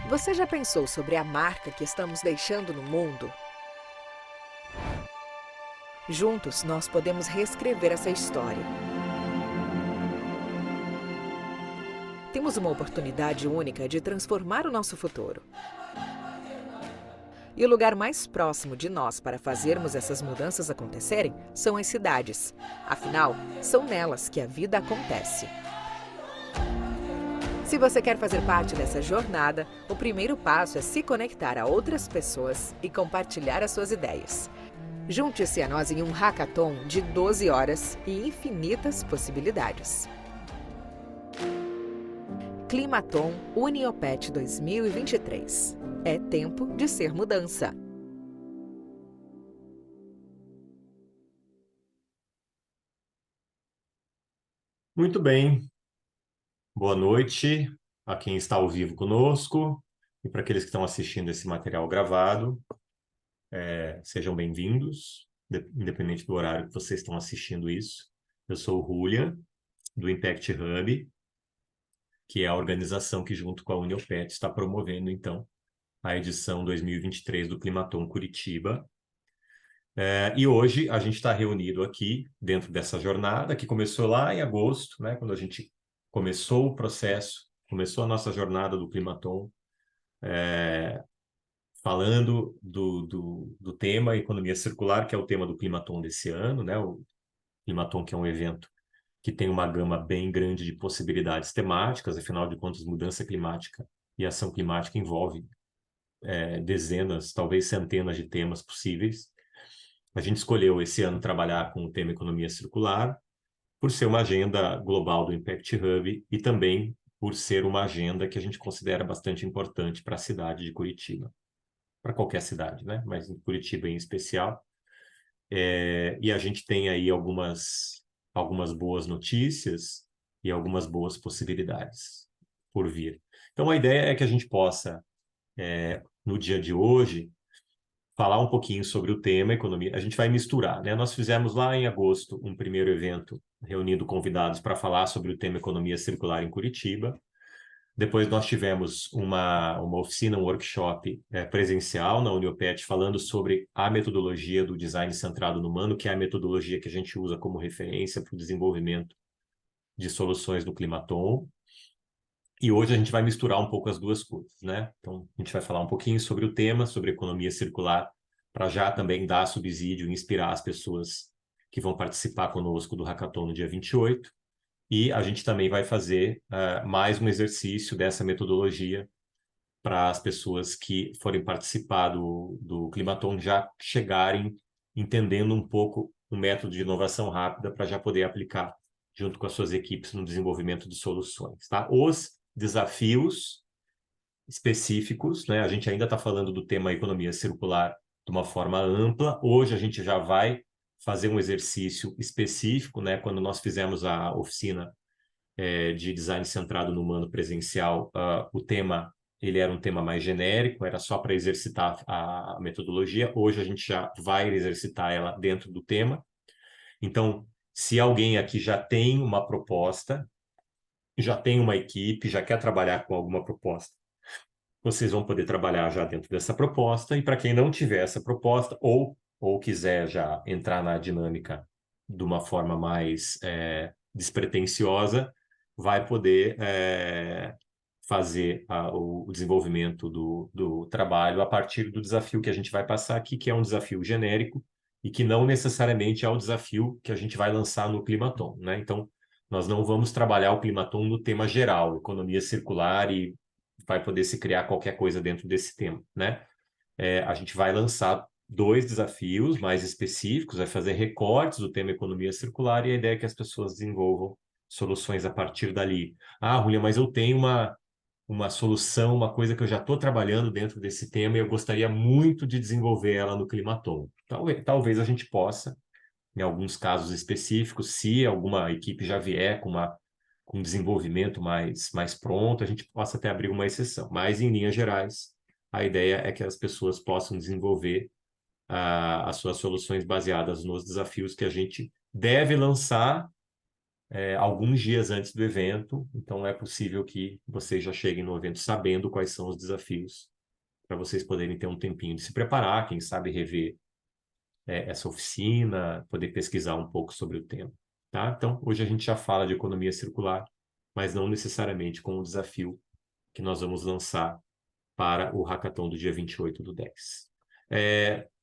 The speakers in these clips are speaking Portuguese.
Você já pensou sobre a marca que estamos deixando no mundo? Juntos, nós podemos reescrever essa história. Temos uma oportunidade única de transformar o nosso futuro. E o lugar mais próximo de nós para fazermos essas mudanças acontecerem são as cidades. Afinal, são nelas que a vida acontece. Se você quer fazer parte dessa jornada, o primeiro passo é se conectar a outras pessoas e compartilhar as suas ideias. Junte-se a nós em um hackathon de 12 horas e infinitas possibilidades. Climaton Uniopet 2023. É tempo de ser mudança. Muito bem, boa noite a quem está ao vivo conosco e para aqueles que estão assistindo esse material gravado. Sejam bem-vindos, independente do horário que vocês estão assistindo isso. Eu sou o Julian, do Impact Hub, que é a organização que, junto com a Uniopet, está promovendo, então, a edição 2023 do Climaton Curitiba. E hoje a gente está reunido aqui dentro dessa jornada que começou lá em agosto, né, quando a gente começou o processo, começou a nossa jornada do Climaton, falando do tema economia circular, que é o tema do Climaton desse ano, né, o Climaton, que é um evento que tem uma gama bem grande de possibilidades temáticas, afinal de contas, mudança climática e ação climática envolve dezenas, talvez centenas de temas possíveis. A gente escolheu esse ano trabalhar com o tema economia circular, por ser uma agenda global do Impact Hub e também por ser uma agenda que a gente considera bastante importante para a cidade de Curitiba, para qualquer cidade, né? Mas em Curitiba em especial. E a gente tem aí algumas boas notícias e algumas boas possibilidades por vir. Então, a ideia é que a gente possa, no dia de hoje, falar um pouquinho sobre o tema economia. A gente vai misturar, né? Nós fizemos lá em agosto um primeiro evento reunindo convidados para falar sobre o tema economia circular em Curitiba. Depois nós tivemos uma oficina, um workshop presencial na Uniopet falando sobre a metodologia do design centrado no humano, que é a metodologia que a gente usa como referência para o desenvolvimento de soluções no Climaton. E hoje a gente vai misturar um pouco as duas coisas, né? Então, a gente vai falar um pouquinho sobre o tema, sobre economia circular, para já também dar subsídio e inspirar as pessoas que vão participar conosco do Hackathon no dia 28. E a gente também vai fazer mais um exercício dessa metodologia para as pessoas que forem participar do Climaton já chegarem entendendo um pouco o método de inovação rápida para já poder aplicar junto com as suas equipes no desenvolvimento de soluções, tá? Os desafios específicos, né? A gente ainda está falando do tema economia circular de uma forma ampla. Hoje a gente já vai fazer um exercício específico, né? Quando nós fizemos a oficina de design centrado no humano presencial, o tema ele era um tema mais genérico, era só para exercitar a metodologia. Hoje a gente já vai exercitar ela dentro do tema. Então, se alguém aqui já tem uma proposta, já tem uma equipe, já quer trabalhar com alguma proposta, vocês vão poder trabalhar já dentro dessa proposta. E para quem não tiver essa proposta ou quiser já entrar na dinâmica de uma forma mais despretensiosa, vai poder fazer o desenvolvimento do trabalho a partir do desafio que a gente vai passar aqui, que é um desafio genérico e que não necessariamente é o desafio que a gente vai lançar no Climaton, né? Então, nós não vamos trabalhar o Climaton no tema geral, economia circular, e vai poder se criar qualquer coisa dentro desse tema, né? A gente vai lançar dois desafios mais específicos, vai fazer recortes do tema economia circular e a ideia é que as pessoas desenvolvam soluções a partir dali. Ah, Julia, mas eu tenho uma solução, uma coisa que eu já estou trabalhando dentro desse tema e eu gostaria muito de desenvolver ela no Climaton. Talvez a gente possa, em alguns casos específicos, se alguma equipe já vier com um desenvolvimento mais pronto, a gente possa até abrir uma exceção. Mas, em linhas gerais, a ideia é que as pessoas possam desenvolver as suas soluções baseadas nos desafios que a gente deve lançar alguns dias antes do evento, então é possível que vocês já cheguem no evento sabendo quais são os desafios, para vocês poderem ter um tempinho de se preparar, quem sabe rever essa oficina, poder pesquisar um pouco sobre o tema. Tá? Então, hoje a gente já fala de economia circular, mas não necessariamente com o desafio que nós vamos lançar para o hackathon do dia 28 do 10.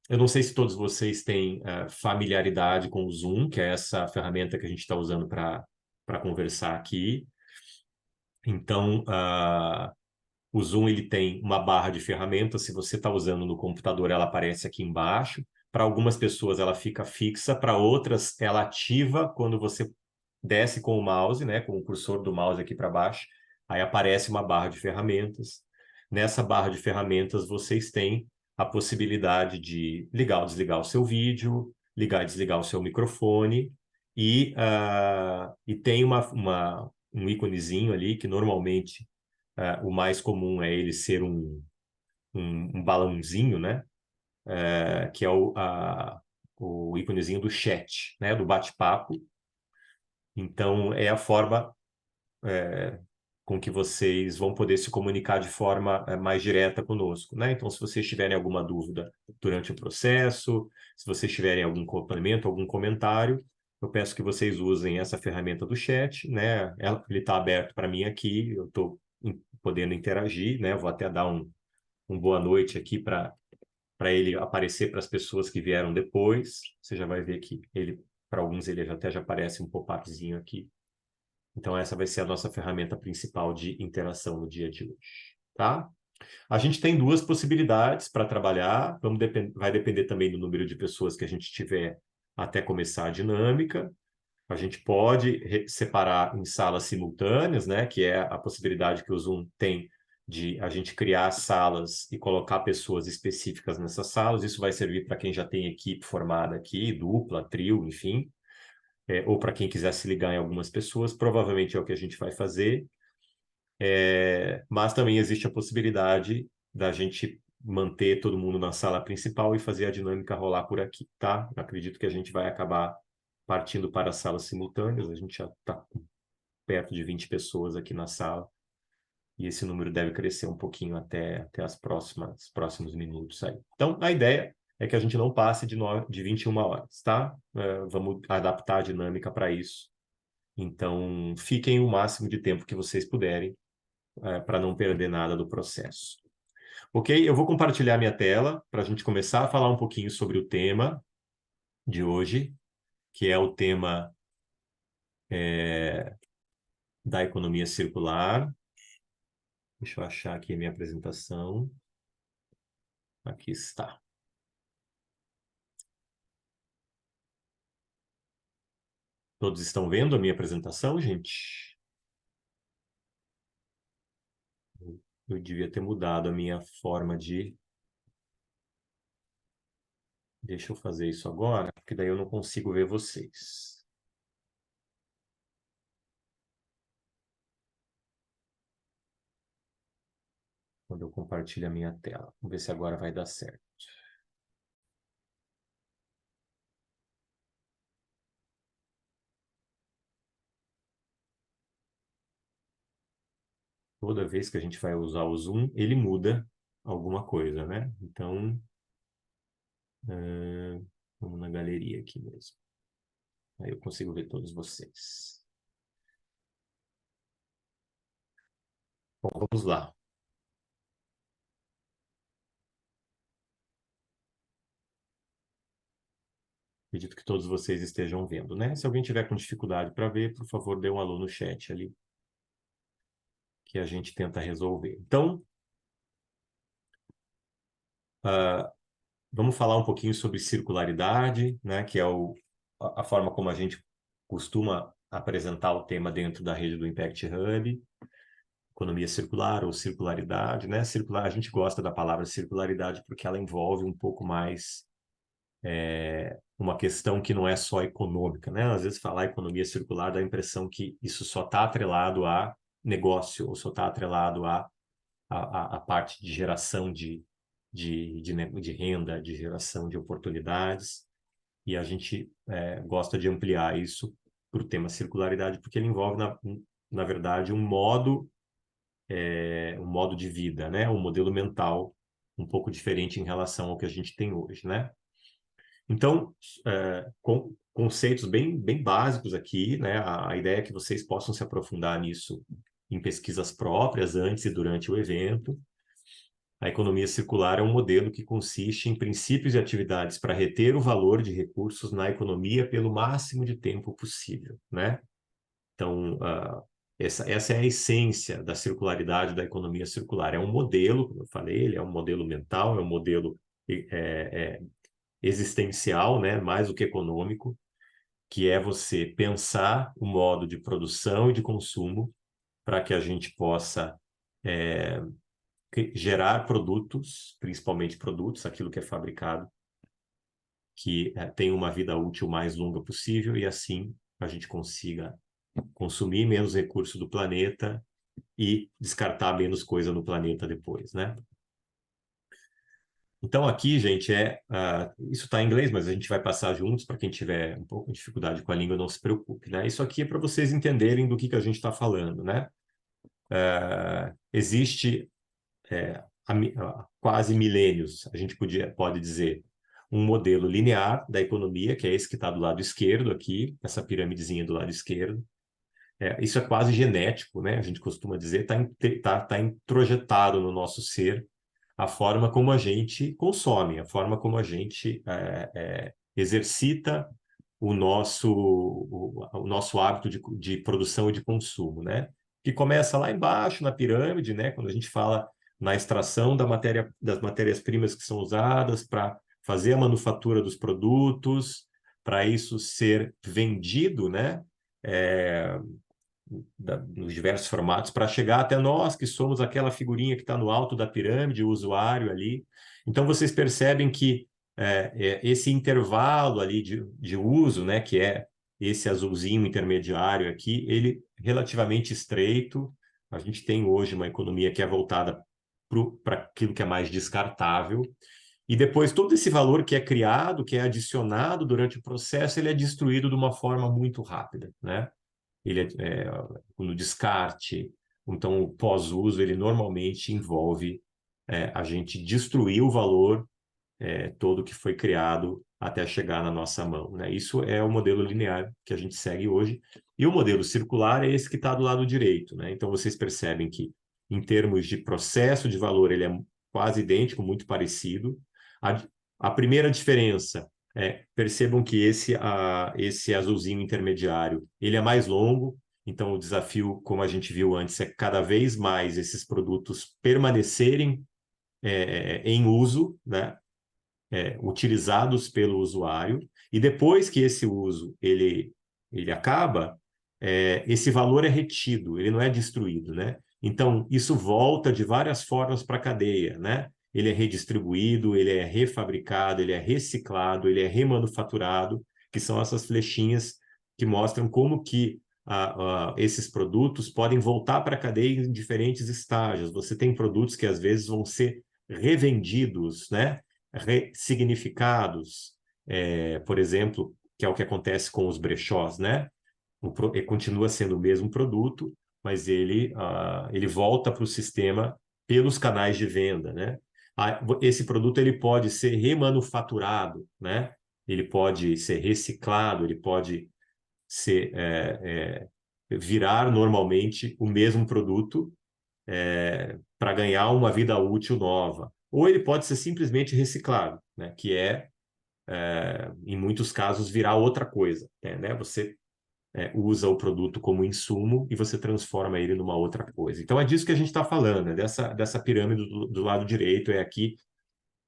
Eu não sei se todos vocês têm familiaridade com o Zoom, que é essa ferramenta que a gente está usando para conversar aqui. Então, o Zoom ele tem uma barra de ferramentas. Se você está usando no computador, ela aparece aqui embaixo. Para algumas pessoas, ela fica fixa. Para outras, ela ativa quando você desce com o mouse, né, com o cursor do mouse aqui para baixo. Aí aparece uma barra de ferramentas. Nessa barra de ferramentas, vocês têm a possibilidade de ligar ou desligar o seu vídeo, ligar e desligar o seu microfone. E tem um íconezinho ali que normalmente o mais comum é ele ser um balãozinho, né? Que é o íconezinho do chat, né? Do bate-papo. Então, é a forma com que vocês vão poder se comunicar de forma mais direta conosco, né? Então, se vocês tiverem alguma dúvida durante o processo, se vocês tiverem algum complemento, algum comentário, eu peço que vocês usem essa ferramenta do chat, né? Ele está aberto para mim aqui, eu estou podendo interagir, né? Vou até dar um boa noite aqui para ele aparecer para as pessoas que vieram depois. Você já vai ver que para alguns ele até já aparece um pop-upzinho aqui. Então essa vai ser a nossa ferramenta principal de interação no dia de hoje, tá? A gente tem duas possibilidades para trabalhar. Vai depender também do número de pessoas que a gente tiver até começar a dinâmica. A gente pode separar em salas simultâneas, né? Que é a possibilidade que o Zoom tem de a gente criar salas e colocar pessoas específicas nessas salas. Isso vai servir para quem já tem equipe formada aqui, dupla, trio, enfim. Ou para quem quiser se ligar em algumas pessoas, provavelmente é o que a gente vai fazer. Mas também existe a possibilidade da gente manter todo mundo na sala principal e fazer a dinâmica rolar por aqui, tá? Eu acredito que a gente vai acabar partindo para as salas simultâneas. A gente já está perto de 20 pessoas aqui na sala e esse número deve crescer um pouquinho até os próximos minutos aí. Então, a ideia é que a gente não passe de 21 horas, tá? Vamos adaptar a dinâmica para isso. Então, fiquem o máximo de tempo que vocês puderem para não perder nada do processo. Ok? Eu vou compartilhar minha tela para a gente começar a falar um pouquinho sobre o tema de hoje, que é o tema da economia circular. Deixa eu achar aqui a minha apresentação. Aqui está. Todos estão vendo a minha apresentação, gente? Eu devia ter mudado a minha forma de... Deixa eu fazer isso agora, porque daí eu não consigo ver vocês. Quando eu compartilho a minha tela. Vamos ver se agora vai dar certo. Toda vez que a gente vai usar o Zoom, ele muda alguma coisa, né? Então, vamos na galeria aqui mesmo. Aí eu consigo ver todos vocês. Bom, vamos lá. Acredito que todos vocês estejam vendo, né? Se alguém tiver com dificuldade para ver, por favor, dê um alô no chat ali, que a gente tenta resolver. Então, vamos falar um pouquinho sobre circularidade, né? Que é a forma como a gente costuma apresentar o tema dentro da rede do Impact Hub. Economia circular ou circularidade, né? A gente gosta da palavra circularidade porque ela envolve um pouco mais uma questão que não é só econômica, né? Às vezes falar economia circular dá a impressão que isso só está atrelado a negócio ou só está atrelado a parte de geração de renda, de geração de oportunidades, e a gente gosta de ampliar isso para o tema circularidade, porque ele envolve, na verdade, um modo de vida, né? Um modelo mental um pouco diferente em relação ao que a gente tem hoje, né? Então, conceitos bem básicos aqui, né? A ideia é que vocês possam se aprofundar nisso em pesquisas próprias antes e durante o evento. A economia circular é um modelo que consiste em princípios e atividades para reter o valor de recursos na economia pelo máximo de tempo possível, né? Então, essa é a essência da circularidade da economia circular. É um modelo, como eu falei, ele é um modelo mental, é um modelo existencial, né? Mais do que econômico, que é você pensar o modo de produção e de consumo para que a gente possa gerar produtos, principalmente produtos, aquilo que é fabricado, que tenha uma vida útil mais longa possível e assim a gente consiga consumir menos recursos do planeta e descartar menos coisa no planeta depois, né? Então aqui, gente, isso está em inglês, mas a gente vai passar juntos para quem tiver um pouco de dificuldade com a língua, não se preocupe, né? Isso aqui é para vocês entenderem do que a gente está falando, né? Existe há quase milênios, a gente pode dizer, um modelo linear da economia, que é esse que está do lado esquerdo aqui, essa piramidezinha do lado esquerdo. Isso é quase genético, né? A gente costuma dizer, tá introjetado no nosso ser a forma como a gente consome, a forma como a gente exercita o nosso hábito de produção e de consumo, né? Que começa lá embaixo na pirâmide, né? Quando a gente fala na extração das matérias-primas que são usadas para fazer a manufatura dos produtos, para isso ser vendido, né? Nos diversos formatos, para chegar até nós, que somos aquela figurinha que está no alto da pirâmide, o usuário ali. Então, vocês percebem que esse intervalo ali de uso, né, que é esse azulzinho intermediário aqui, ele é relativamente estreito. A gente tem hoje uma economia que é voltada para aquilo que é mais descartável. E depois, todo esse valor que é criado, que é adicionado durante o processo, ele é destruído de uma forma muito rápida, né? Ele no descarte, então o pós-uso, ele normalmente envolve a gente destruir o valor todo que foi criado até chegar na nossa mão, né? Isso é o modelo linear que a gente segue hoje. E o modelo circular é esse que está do lado direito, né? Então vocês percebem que, em termos de processo de valor, ele é quase idêntico, muito parecido. A primeira diferença percebam que esse azulzinho intermediário, ele é mais longo, então o desafio, como a gente viu antes, é cada vez mais esses produtos permanecerem em uso, né? Utilizados pelo usuário, e depois que esse uso ele acaba, esse valor é retido, ele não é destruído, né? Então, isso volta de várias formas para a cadeia, né? Ele é redistribuído, ele é refabricado, ele é reciclado, ele é remanufaturado, que são essas flechinhas que mostram como que esses produtos podem voltar para a cadeia em diferentes estágios. Você tem produtos que às vezes vão ser revendidos, né? Ressignificados, por exemplo, que é o que acontece com os brechós, né? Continua sendo o mesmo produto, mas ele volta para o sistema pelos canais de venda, né? Esse produto ele pode ser remanufaturado, né? Ele pode ser reciclado, ele pode ser virar normalmente o mesmo produto para ganhar uma vida útil nova. Ou ele pode ser simplesmente reciclado, né? Que em muitos casos, virar outra coisa, né? Você usa o produto como insumo e você transforma ele numa outra coisa. Então, é disso que a gente está falando, né? Dessa pirâmide do lado direito, é aqui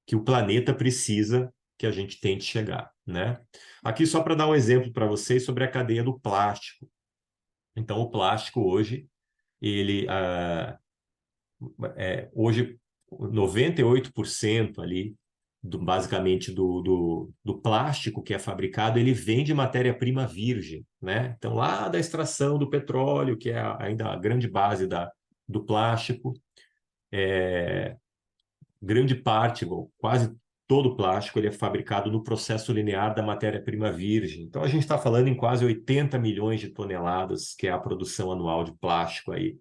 que o planeta precisa que a gente tente chegar, né? Aqui, só para dar um exemplo para vocês sobre a cadeia do plástico. Então, o plástico hoje, ele... hoje 98% ali, basicamente, do plástico que é fabricado, ele vem de matéria-prima virgem, né? Então, lá da extração do petróleo, que é ainda a grande base do plástico, grande parte, quase todo plástico ele é fabricado no processo linear da matéria-prima virgem. Então, a gente está falando em quase 80 milhões de toneladas, que é a produção anual de plástico aí,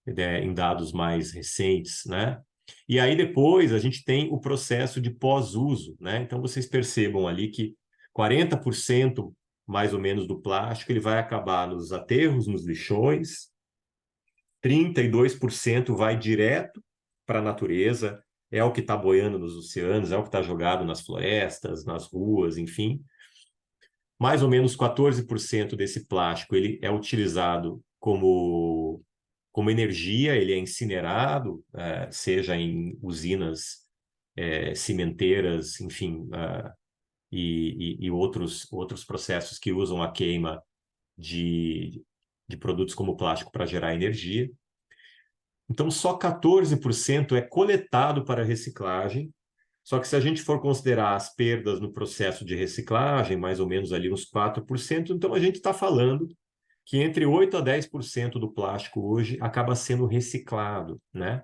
né, em dados mais recentes, né? E aí depois a gente tem o processo de pós-uso, né? Então, vocês percebam ali que 40% mais ou menos do plástico ele vai acabar nos aterros, nos lixões, 32% vai direto para a natureza, é o que está boiando nos oceanos, é o que está jogado nas florestas, nas ruas, enfim. Mais ou menos 14% desse plástico ele é utilizado como energia, ele é incinerado, seja em usinas cimenteiras, enfim, e outros processos que usam a queima de produtos como plástico para gerar energia. Então, só 14% é coletado para reciclagem. Só que se a gente for considerar as perdas no processo de reciclagem, mais ou menos ali uns 4%, então a gente está falando que entre 8 a 10% do plástico hoje acaba sendo reciclado, né?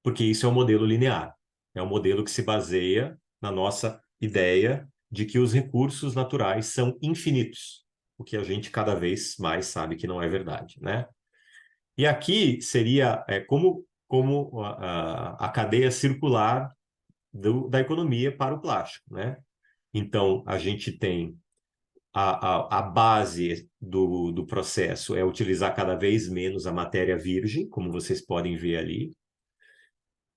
Porque isso é um modelo linear. É um modelo que se baseia na nossa ideia de que os recursos naturais são infinitos, o que a gente cada vez mais sabe que não é verdade, né? E aqui seria como a cadeia circular da economia para o plástico, né? Então, a gente tem a base do processo é utilizar cada vez menos a matéria virgem, como vocês podem ver ali.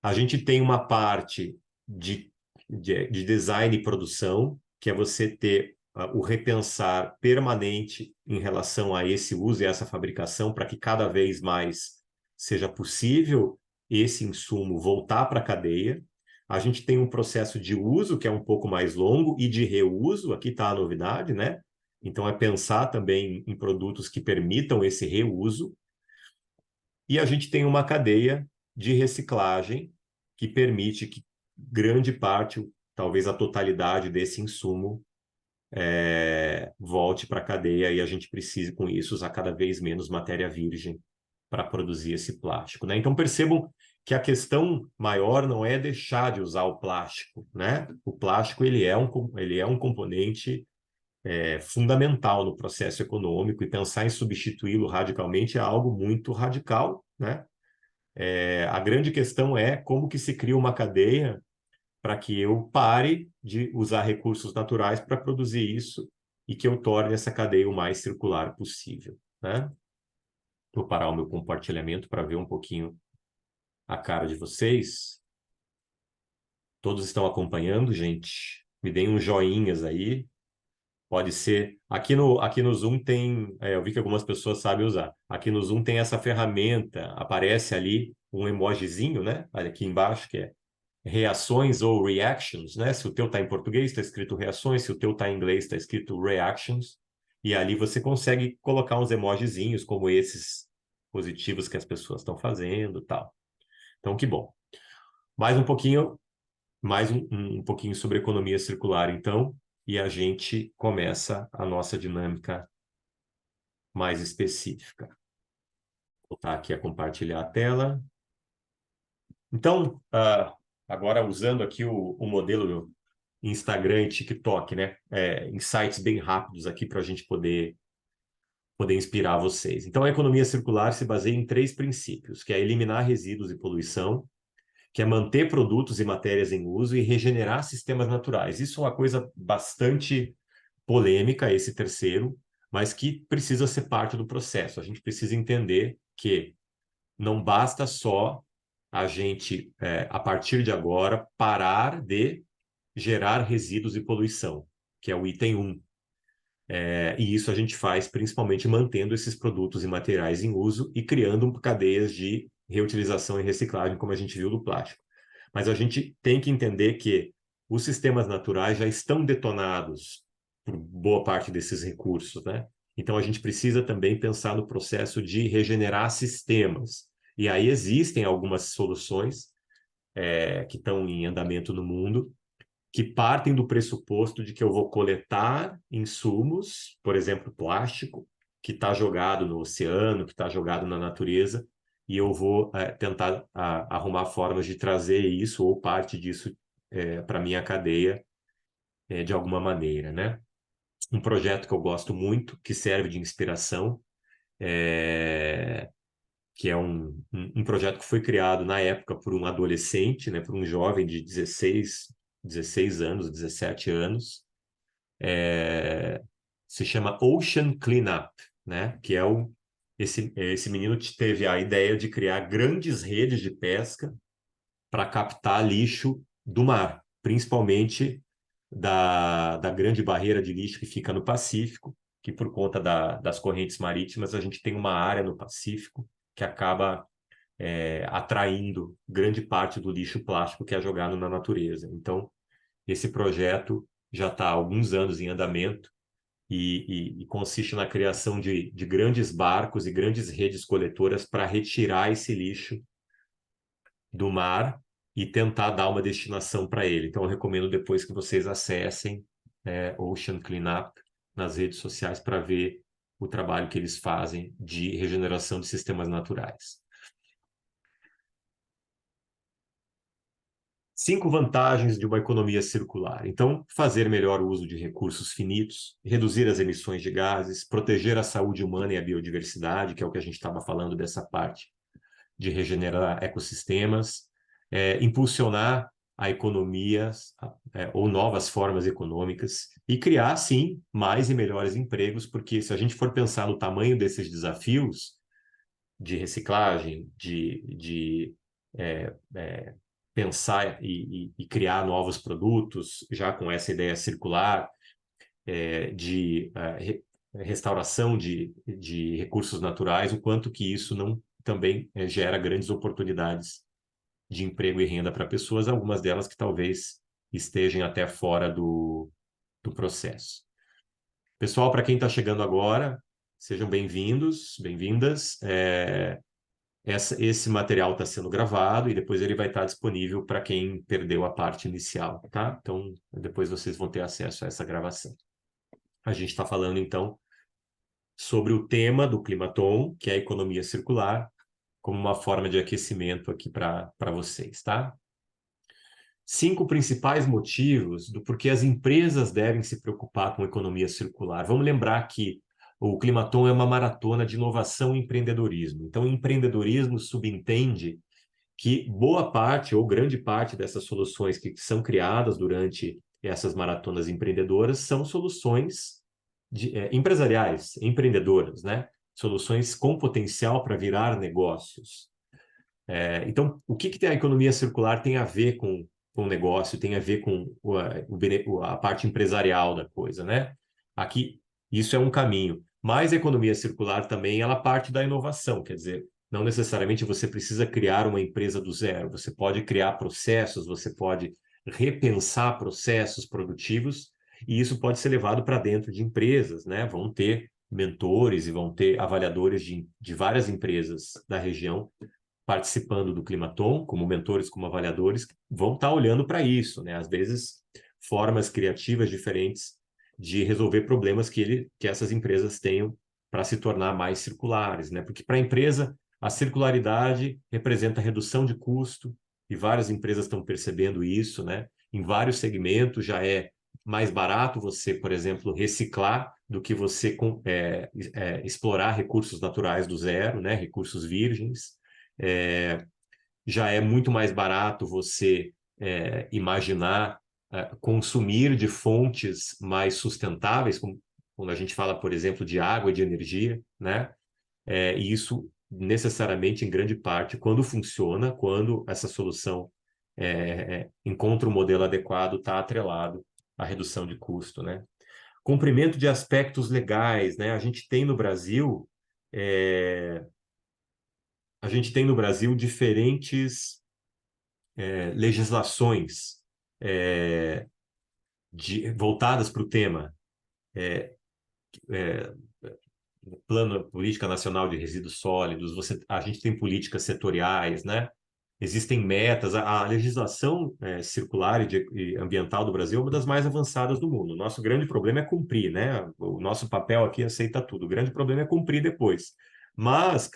A gente tem uma parte de design e produção, que é você ter o repensar permanente em relação a esse uso e essa fabricação, para que cada vez mais seja possível esse insumo voltar para a cadeia. A gente tem um processo de uso que é um pouco mais longo e de reuso, aqui está a novidade, né? Então, é pensar também em produtos que permitam esse reuso. E a gente tem uma cadeia de reciclagem que permite que grande parte, talvez a totalidade desse insumo, volte para a cadeia e a gente precise, com isso, usar cada vez menos matéria virgem para produzir esse plástico, né? Então, percebam que a questão maior não é deixar de usar o plástico, né? O plástico ele é um componente fundamental no processo econômico e pensar em substituí-lo radicalmente é algo muito radical, né? A grande questão é como que se cria uma cadeia para que eu pare de usar recursos naturais para produzir isso e que eu torne essa cadeia o mais circular possível, né? Vou parar o meu compartilhamento para ver um pouquinho a cara de vocês. Todos estão acompanhando, gente? Me deem uns joinhas aí. Pode ser. Aqui no Zoom tem. Eu vi que algumas pessoas sabem usar. Aqui no Zoom tem essa ferramenta. Aparece ali um emojizinho, né? Olha aqui embaixo, que é reações ou reactions, né? Se o teu está em português, está escrito reações. Se o teu está em inglês, está escrito reactions. E ali você consegue colocar uns emojizinhos como esses positivos que as pessoas estão fazendo, tal. Então, que bom. Mais um pouquinho um pouquinho sobre economia circular, então, e a gente começa a nossa dinâmica mais específica. Vou voltar aqui a compartilhar a tela. Então, agora usando aqui o modelo Instagram e TikTok, né? Insights bem rápidos aqui para a gente poder inspirar vocês. Então, a economia circular se baseia em 3 princípios, que é eliminar resíduos e poluição, que é manter produtos e matérias em uso e regenerar sistemas naturais. Isso é uma coisa bastante polêmica, esse terceiro, mas que precisa ser parte do processo. A gente precisa entender que não basta só a gente, a partir de agora, parar de gerar resíduos e poluição, que é o item 1. E isso a gente faz principalmente mantendo esses produtos e materiais em uso e criando cadeias de reutilização e reciclagem, como a gente viu do plástico. Mas a gente tem que entender que os sistemas naturais já estão detonados por boa parte desses recursos, né? Então a gente precisa também pensar no processo de regenerar sistemas. E aí existem algumas soluções que estão em andamento no mundo, que partem do pressuposto de que eu vou coletar insumos, por exemplo, plástico, que está jogado no oceano, que está jogado na natureza, e eu vou tentar arrumar formas de trazer isso ou parte disso para a minha cadeia de alguma maneira, né? Um projeto que eu gosto muito, que serve de inspiração, que é um projeto que foi criado na época por um adolescente, né, por um jovem de 16 anos, 17 anos, se chama Ocean Cleanup, né, que é esse menino teve a ideia de criar grandes redes de pesca para captar lixo do mar, principalmente da grande barreira de lixo que fica no Pacífico, que por conta das correntes marítimas a gente tem uma área no Pacífico que acaba atraindo grande parte do lixo plástico que é jogado na natureza. Então, esse projeto já está há alguns anos em andamento e consiste na criação de grandes barcos e grandes redes coletoras para retirar esse lixo do mar e tentar dar uma destinação para ele. Então, eu recomendo depois que vocês acessem Ocean Cleanup nas redes sociais para ver o trabalho que eles fazem de regeneração de sistemas naturais. 5 vantagens de uma economia circular. Então, fazer melhor uso de recursos finitos, reduzir as emissões de gases, proteger a saúde humana e a biodiversidade, que é o que a gente estava falando dessa parte de regenerar ecossistemas, impulsionar a economia ou novas formas econômicas e criar, sim, mais e melhores empregos, porque se a gente for pensar no tamanho desses desafios de reciclagem, de pensar e criar novos produtos, já com essa ideia circular, de restauração de recursos naturais, o quanto que isso não também gera grandes oportunidades de emprego e renda para pessoas, algumas delas que talvez estejam até fora do processo. Pessoal, para quem está chegando agora, sejam bem-vindos, bem-vindas. Esse material está sendo gravado e depois ele vai estar disponível para quem perdeu a parte inicial, tá? Então, depois vocês vão ter acesso a essa gravação. A gente está falando, então, sobre o tema do Climaton, que é a economia circular, como uma forma de aquecimento aqui para vocês, tá? 5 principais motivos do porquê as empresas devem se preocupar com economia circular. Vamos lembrar que o Climaton é uma maratona de inovação e empreendedorismo. Então, empreendedorismo subentende que boa parte ou grande parte dessas soluções que são criadas durante essas maratonas empreendedoras são soluções empresariais, empreendedoras, né? Soluções com potencial para virar negócios. Então, o que a economia circular tem a ver com o negócio, tem a ver com a parte empresarial da coisa, né? Aqui, isso é um caminho. Mas a economia circular também, ela parte da inovação, quer dizer, não necessariamente você precisa criar uma empresa do zero, você pode criar processos, você pode repensar processos produtivos, e isso pode ser levado para dentro de empresas, né? Vão ter mentores e vão ter avaliadores de várias empresas da região participando do Climaton, como mentores, como avaliadores, vão estar olhando para isso, né? Às vezes, formas criativas diferentes de resolver problemas que essas empresas tenham para se tornar mais circulares, né? Porque para a empresa, a circularidade representa redução de custo, e várias empresas estão percebendo isso, né? Em vários segmentos já é mais barato você, por exemplo, reciclar do que você explorar recursos naturais do zero, né? Recursos virgens. Já é muito mais barato você imaginar consumir de fontes mais sustentáveis, como quando a gente fala, por exemplo, de água e de energia, né? E isso necessariamente, em grande parte, quando funciona, quando essa solução encontra um modelo adequado, está atrelado à redução de custo, né? Cumprimento de aspectos legais, né? A gente tem no Brasil diferentes legislações voltadas para o tema. Plano Política Nacional de Resíduos Sólidos, a gente tem políticas setoriais, né? Existem metas. A legislação circular e ambiental do Brasil é uma das mais avançadas do mundo. O nosso grande problema é cumprir, né? O nosso papel aqui aceita tudo. O grande problema é cumprir depois. Mas,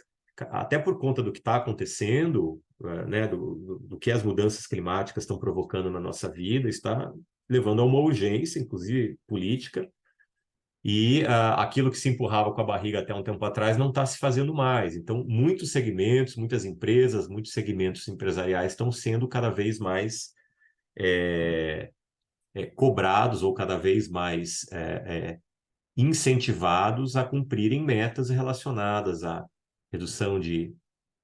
até por conta do que está acontecendo, né, do que as mudanças climáticas estão provocando na nossa vida, está levando a uma urgência, inclusive política, e aquilo que se empurrava com a barriga até um tempo atrás não está se fazendo mais. Então, muitos segmentos, muitas empresas, muitos segmentos empresariais estão sendo cada vez mais cobrados ou cada vez mais incentivados a cumprirem metas relacionadas à redução de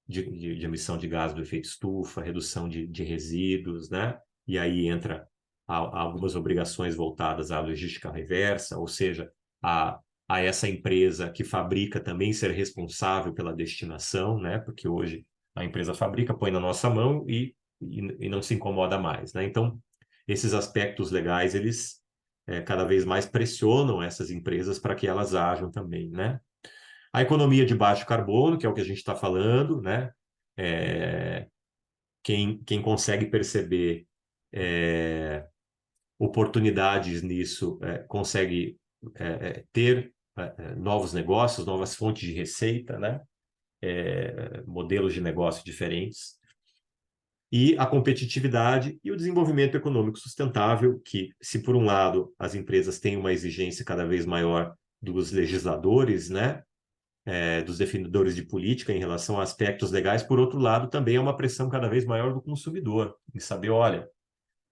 emissão de gás do efeito estufa, redução de resíduos, né? E aí entra algumas obrigações voltadas à logística reversa, ou seja, a essa empresa que fabrica também ser responsável pela destinação, né? Porque hoje a empresa fabrica, põe na nossa mão e não se incomoda mais, né? Então, esses aspectos legais, eles cada vez mais pressionam essas empresas para que elas ajam também, né? A economia de baixo carbono, que é o que a gente está falando, né? Quem consegue perceber oportunidades nisso consegue ter novos negócios, novas fontes de receita, né? Modelos de negócio diferentes. E a competitividade e o desenvolvimento econômico sustentável, que, se por um lado as empresas têm uma exigência cada vez maior dos legisladores, né? Dos definidores de política em relação a aspectos legais, por outro lado, também é uma pressão cada vez maior do consumidor, em saber, olha,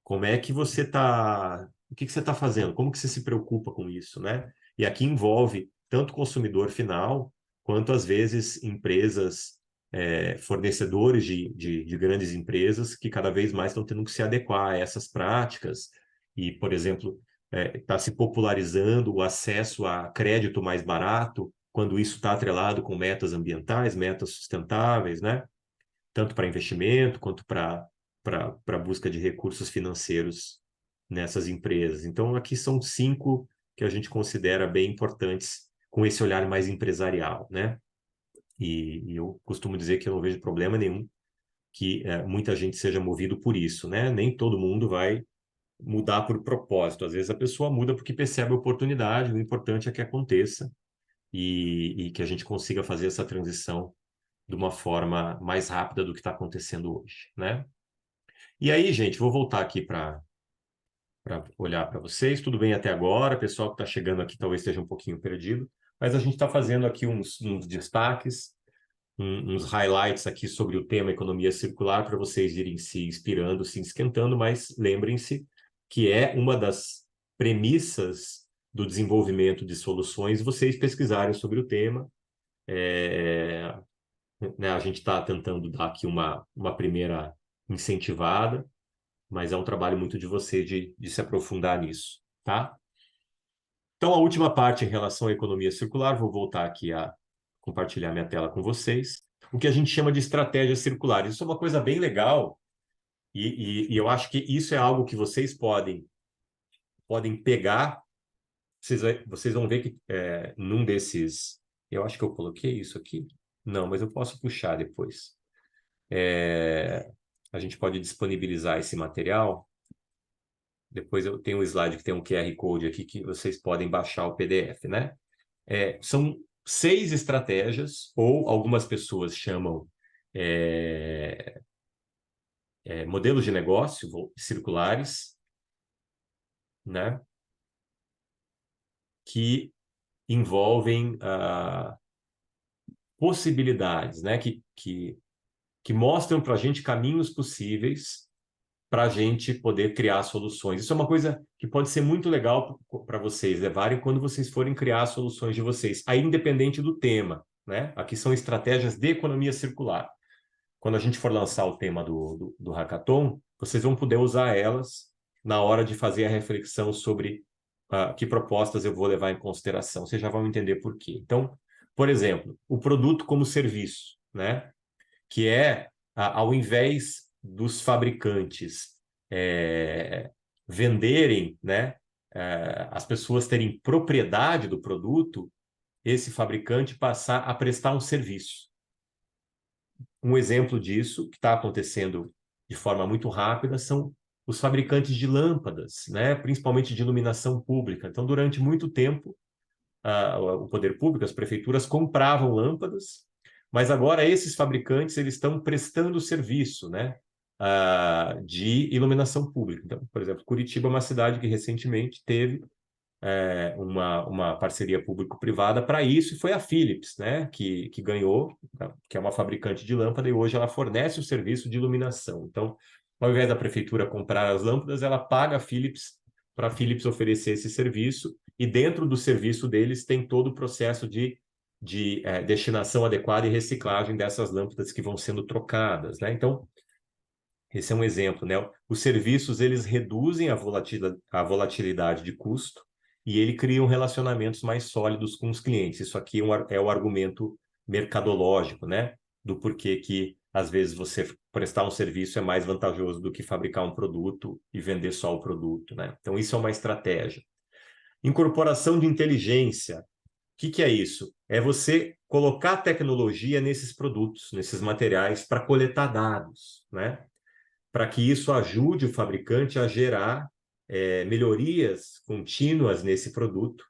como é que você está, o que você está fazendo, como que você se preocupa com isso, né? E aqui envolve tanto o consumidor final, quanto às vezes empresas, fornecedores de grandes empresas que cada vez mais estão tendo que se adequar a essas práticas e, por exemplo, está se popularizando o acesso a crédito mais barato, quando isso está atrelado com metas ambientais, metas sustentáveis, né? Tanto para investimento quanto para busca de recursos financeiros nessas empresas. Então, aqui são 5 que a gente considera bem importantes com esse olhar mais empresarial, né? E eu costumo dizer que eu não vejo problema nenhum que muita gente seja movido por isso, né? Nem todo mundo vai mudar por propósito. Às vezes a pessoa muda porque percebe a oportunidade, o importante é que aconteça e que a gente consiga fazer essa transição de uma forma mais rápida do que está acontecendo hoje, né? E aí, gente, vou voltar aqui para olhar para vocês. Tudo bem até agora? O pessoal que está chegando aqui talvez esteja um pouquinho perdido, mas a gente está fazendo aqui uns destaques, uns highlights aqui sobre o tema economia circular para vocês irem se inspirando, se esquentando, mas lembrem-se que é uma das premissas do desenvolvimento de soluções vocês pesquisarem sobre o tema. Né, a gente está tentando dar aqui uma primeira incentivada, mas é um trabalho muito de você de se aprofundar nisso, tá? Então, a última parte em relação à economia circular, vou voltar aqui a compartilhar minha tela com vocês. O que a gente chama de estratégia circular. Isso é uma coisa bem legal e eu acho que isso é algo que vocês podem pegar. Vocês vão ver que num desses... Eu acho que eu coloquei isso aqui. Não, mas eu posso puxar depois. A gente pode disponibilizar esse material. Depois eu tenho um slide que tem um QR Code aqui que vocês podem baixar o PDF, né? São 6 estratégias, ou algumas pessoas chamam modelos de negócio circulares, né? Que envolvem possibilidades, né? Que mostram para a gente caminhos possíveis para a gente poder criar soluções. Isso é uma coisa que pode ser muito legal para vocês levarem quando vocês forem criar soluções de vocês, aí independente do tema, né? Aqui são estratégias de economia circular. Quando a gente for lançar o tema do Hackathon, vocês vão poder usar elas na hora de fazer a reflexão sobre que propostas eu vou levar em consideração. Vocês já vão entender por quê. Então, por exemplo, o produto como serviço, né? Que ao invés dos fabricantes venderem, né, as pessoas terem propriedade do produto, esse fabricante passar a prestar um serviço. Um exemplo disso, que está acontecendo de forma muito rápida, são os fabricantes de lâmpadas, né, principalmente de iluminação pública. Então, durante muito tempo, o poder público, as prefeituras compravam lâmpadas, Mas agora esses fabricantes eles estão prestando serviço, né, de iluminação pública. Então, por exemplo, Curitiba é uma cidade que recentemente teve uma parceria público-privada para isso, e foi a Philips, né, que ganhou, que é uma fabricante de lâmpada, e hoje ela fornece o serviço de iluminação. Então, ao invés da prefeitura comprar as lâmpadas, ela paga a Philips para a Philips oferecer esse serviço, e dentro do serviço deles tem todo o processo de destinação adequada e reciclagem dessas lâmpadas que vão sendo trocadas, né? Então, esse é um exemplo, né? Os serviços, eles reduzem a volatilidade de custo e ele criam relacionamentos mais sólidos com os clientes. Isso aqui é o argumento mercadológico, né? Do porquê que, às vezes, você prestar um serviço é mais vantajoso do que fabricar um produto e vender só o produto, né? Então, isso é uma estratégia. Incorporação de inteligência. O que é isso? É você colocar tecnologia nesses produtos, nesses materiais, para coletar dados, né? Para que isso ajude o fabricante a gerar melhorias contínuas nesse produto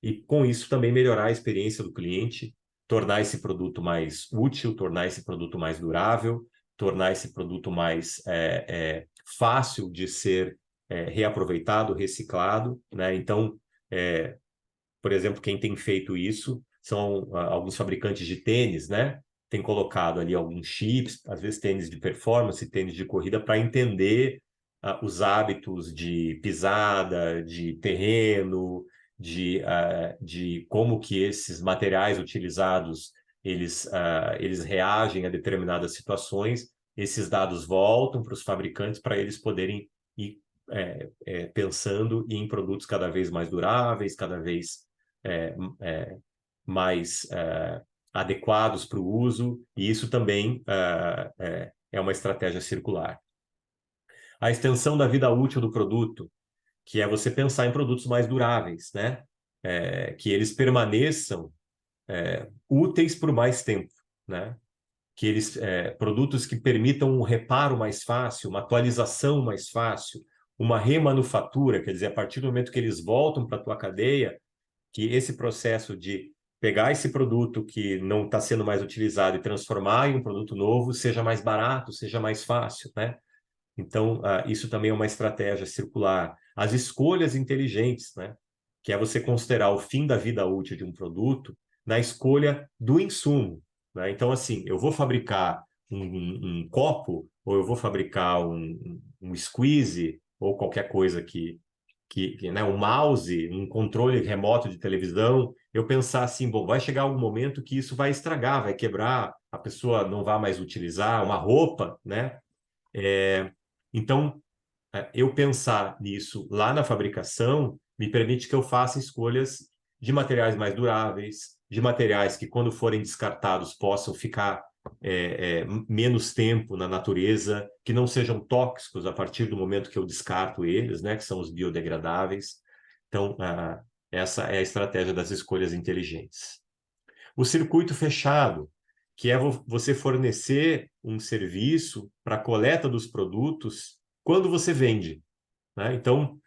e, com isso, também melhorar a experiência do cliente, tornar esse produto mais útil, tornar esse produto mais durável, tornar esse produto mais fácil de ser reaproveitado, reciclado, né? Então, por exemplo, quem tem feito isso são alguns fabricantes de tênis, né? Tem colocado ali alguns chips, às vezes tênis de performance, tênis de corrida, para entender os hábitos de pisada, de terreno, de como que esses materiais utilizados eles reagem a determinadas situações. Esses dados voltam para os fabricantes para eles poderem ir pensando em produtos cada vez mais duráveis, cada vez é, mais adequados para o uso, e isso também é uma estratégia circular. A extensão da vida útil do produto, que é você pensar em produtos mais duráveis, né? Que eles permaneçam úteis por mais tempo, né? Que eles produtos que permitam um reparo mais fácil, uma atualização mais fácil, uma remanufatura, quer dizer, a partir do momento que eles voltam para a tua cadeia, que esse processo de pegar esse produto que não está sendo mais utilizado e transformar em um produto novo seja mais barato, seja mais fácil, né? Então, isso também é uma estratégia circular. As escolhas inteligentes, né? Que é você considerar o fim da vida útil de um produto na escolha do insumo, né? Então, assim, eu vou fabricar um copo, ou eu vou fabricar um squeeze, ou qualquer coisa né, um mouse, um controle remoto de televisão, eu pensar assim, bom, vai chegar um momento que isso vai estragar, vai quebrar, a pessoa não vai mais utilizar, uma roupa, né? Então, eu pensar nisso lá na fabricação me permite que eu faça escolhas de materiais mais duráveis, de materiais que, quando forem descartados, possam ficar menos tempo na natureza, que não sejam tóxicos a partir do momento que eu descarto eles, né, que são os biodegradáveis. Então, essa é a estratégia das escolhas inteligentes. O circuito fechado, que é você fornecer um serviço para a coleta dos produtos quando você vende, né? Então,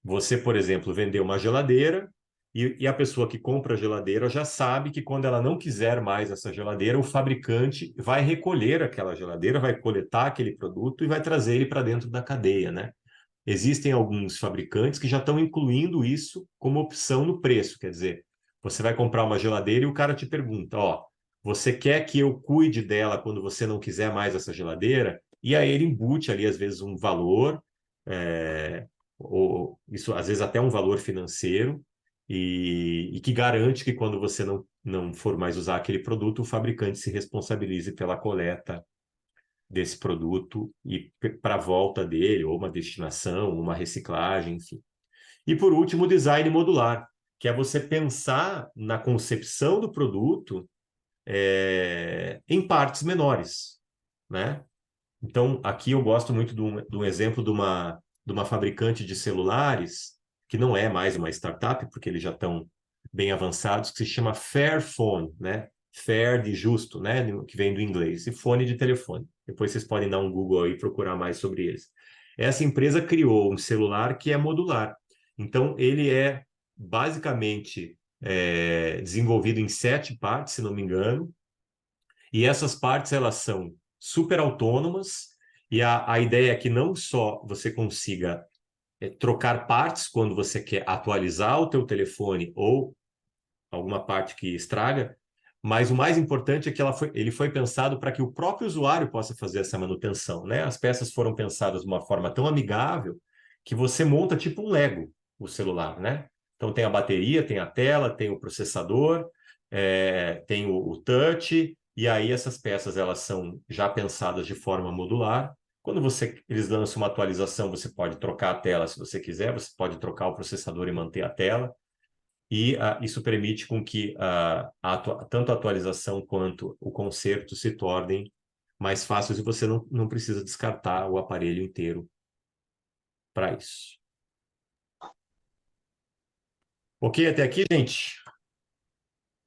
você, por exemplo, vendeu uma geladeira e a pessoa que compra a geladeira já sabe que, quando ela não quiser mais essa geladeira, o fabricante vai recolher aquela geladeira, vai coletar aquele produto e vai trazer ele para dentro da cadeia, né? Existem alguns fabricantes que já estão incluindo isso como opção no preço, quer dizer, você vai comprar uma geladeira e o cara te pergunta, ó, você quer que eu cuide dela quando você não quiser mais essa geladeira? E aí ele embute ali, às vezes, um valor, ou isso às vezes até um valor financeiro, e que garante que, quando você não for mais usar aquele produto, o fabricante se responsabilize pela coleta desse produto e para a volta dele, ou uma destinação, uma reciclagem, enfim. E, por último, o design modular, que é você pensar na concepção do produto em partes menores, né? Então, aqui eu gosto muito de um exemplo de uma fabricante de celulares, que não é mais uma startup, porque eles já estão bem avançados, que se chama Fairphone, né? Fair de justo, né? Que vem do inglês, e fone de telefone. Depois vocês podem dar um Google aí e procurar mais sobre eles. Essa empresa criou um celular que é modular. Então, ele é basicamente desenvolvido em 7 partes, se não me engano, E essas partes, elas são super autônomas, e a ideia é que não só você consiga trocar partes quando você quer atualizar o teu telefone ou alguma parte que estraga, mas o mais importante é que ele foi pensado para que o próprio usuário possa fazer essa manutenção, né? As peças foram pensadas de uma forma tão amigável que você monta tipo um Lego o celular, né? Então tem a bateria, tem a tela, tem o processador, tem o touch, e aí essas peças elas são já pensadas de forma modular. Quando eles lançam uma atualização, você pode trocar a tela se você quiser, você pode trocar o processador e manter a tela. E isso permite com que tanto a atualização quanto o conserto se tornem mais fáceis e você não precisa descartar o aparelho inteiro para isso. Ok, até aqui, gente?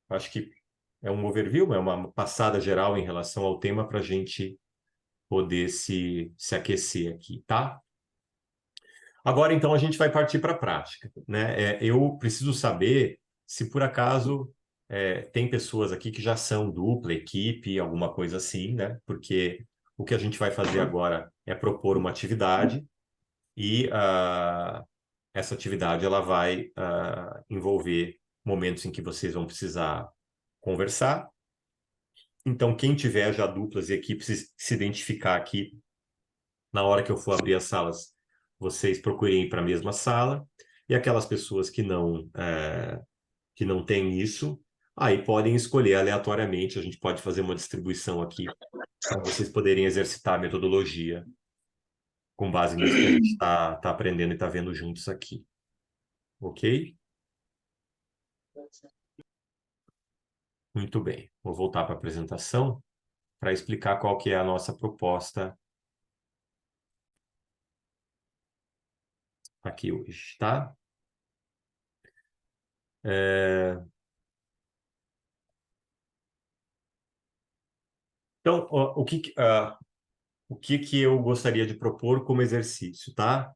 Acho que é um overview, é uma passada geral em relação ao tema para a gente poder se aquecer aqui, tá? Agora, então, a gente vai partir para a prática, né? Eu preciso saber se, por acaso, tem pessoas aqui que já são dupla, equipe, alguma coisa assim, né? Porque o que a gente vai fazer agora é propor uma atividade e essa atividade ela vai envolver momentos em que vocês vão precisar conversar. Então, quem tiver já duplas e equipes se identificar aqui, na hora que eu for abrir as salas, vocês procurem ir para a mesma sala. E aquelas pessoas que não têm isso, aí podem escolher aleatoriamente. A gente pode fazer uma distribuição aqui para vocês poderem exercitar a metodologia com base nisso que a gente tá aprendendo e está vendo juntos aqui. Ok? Muito bem. Vou voltar para a apresentação para explicar qual que é a nossa proposta aqui hoje, tá? Então, o que eu gostaria de propor como exercício, tá?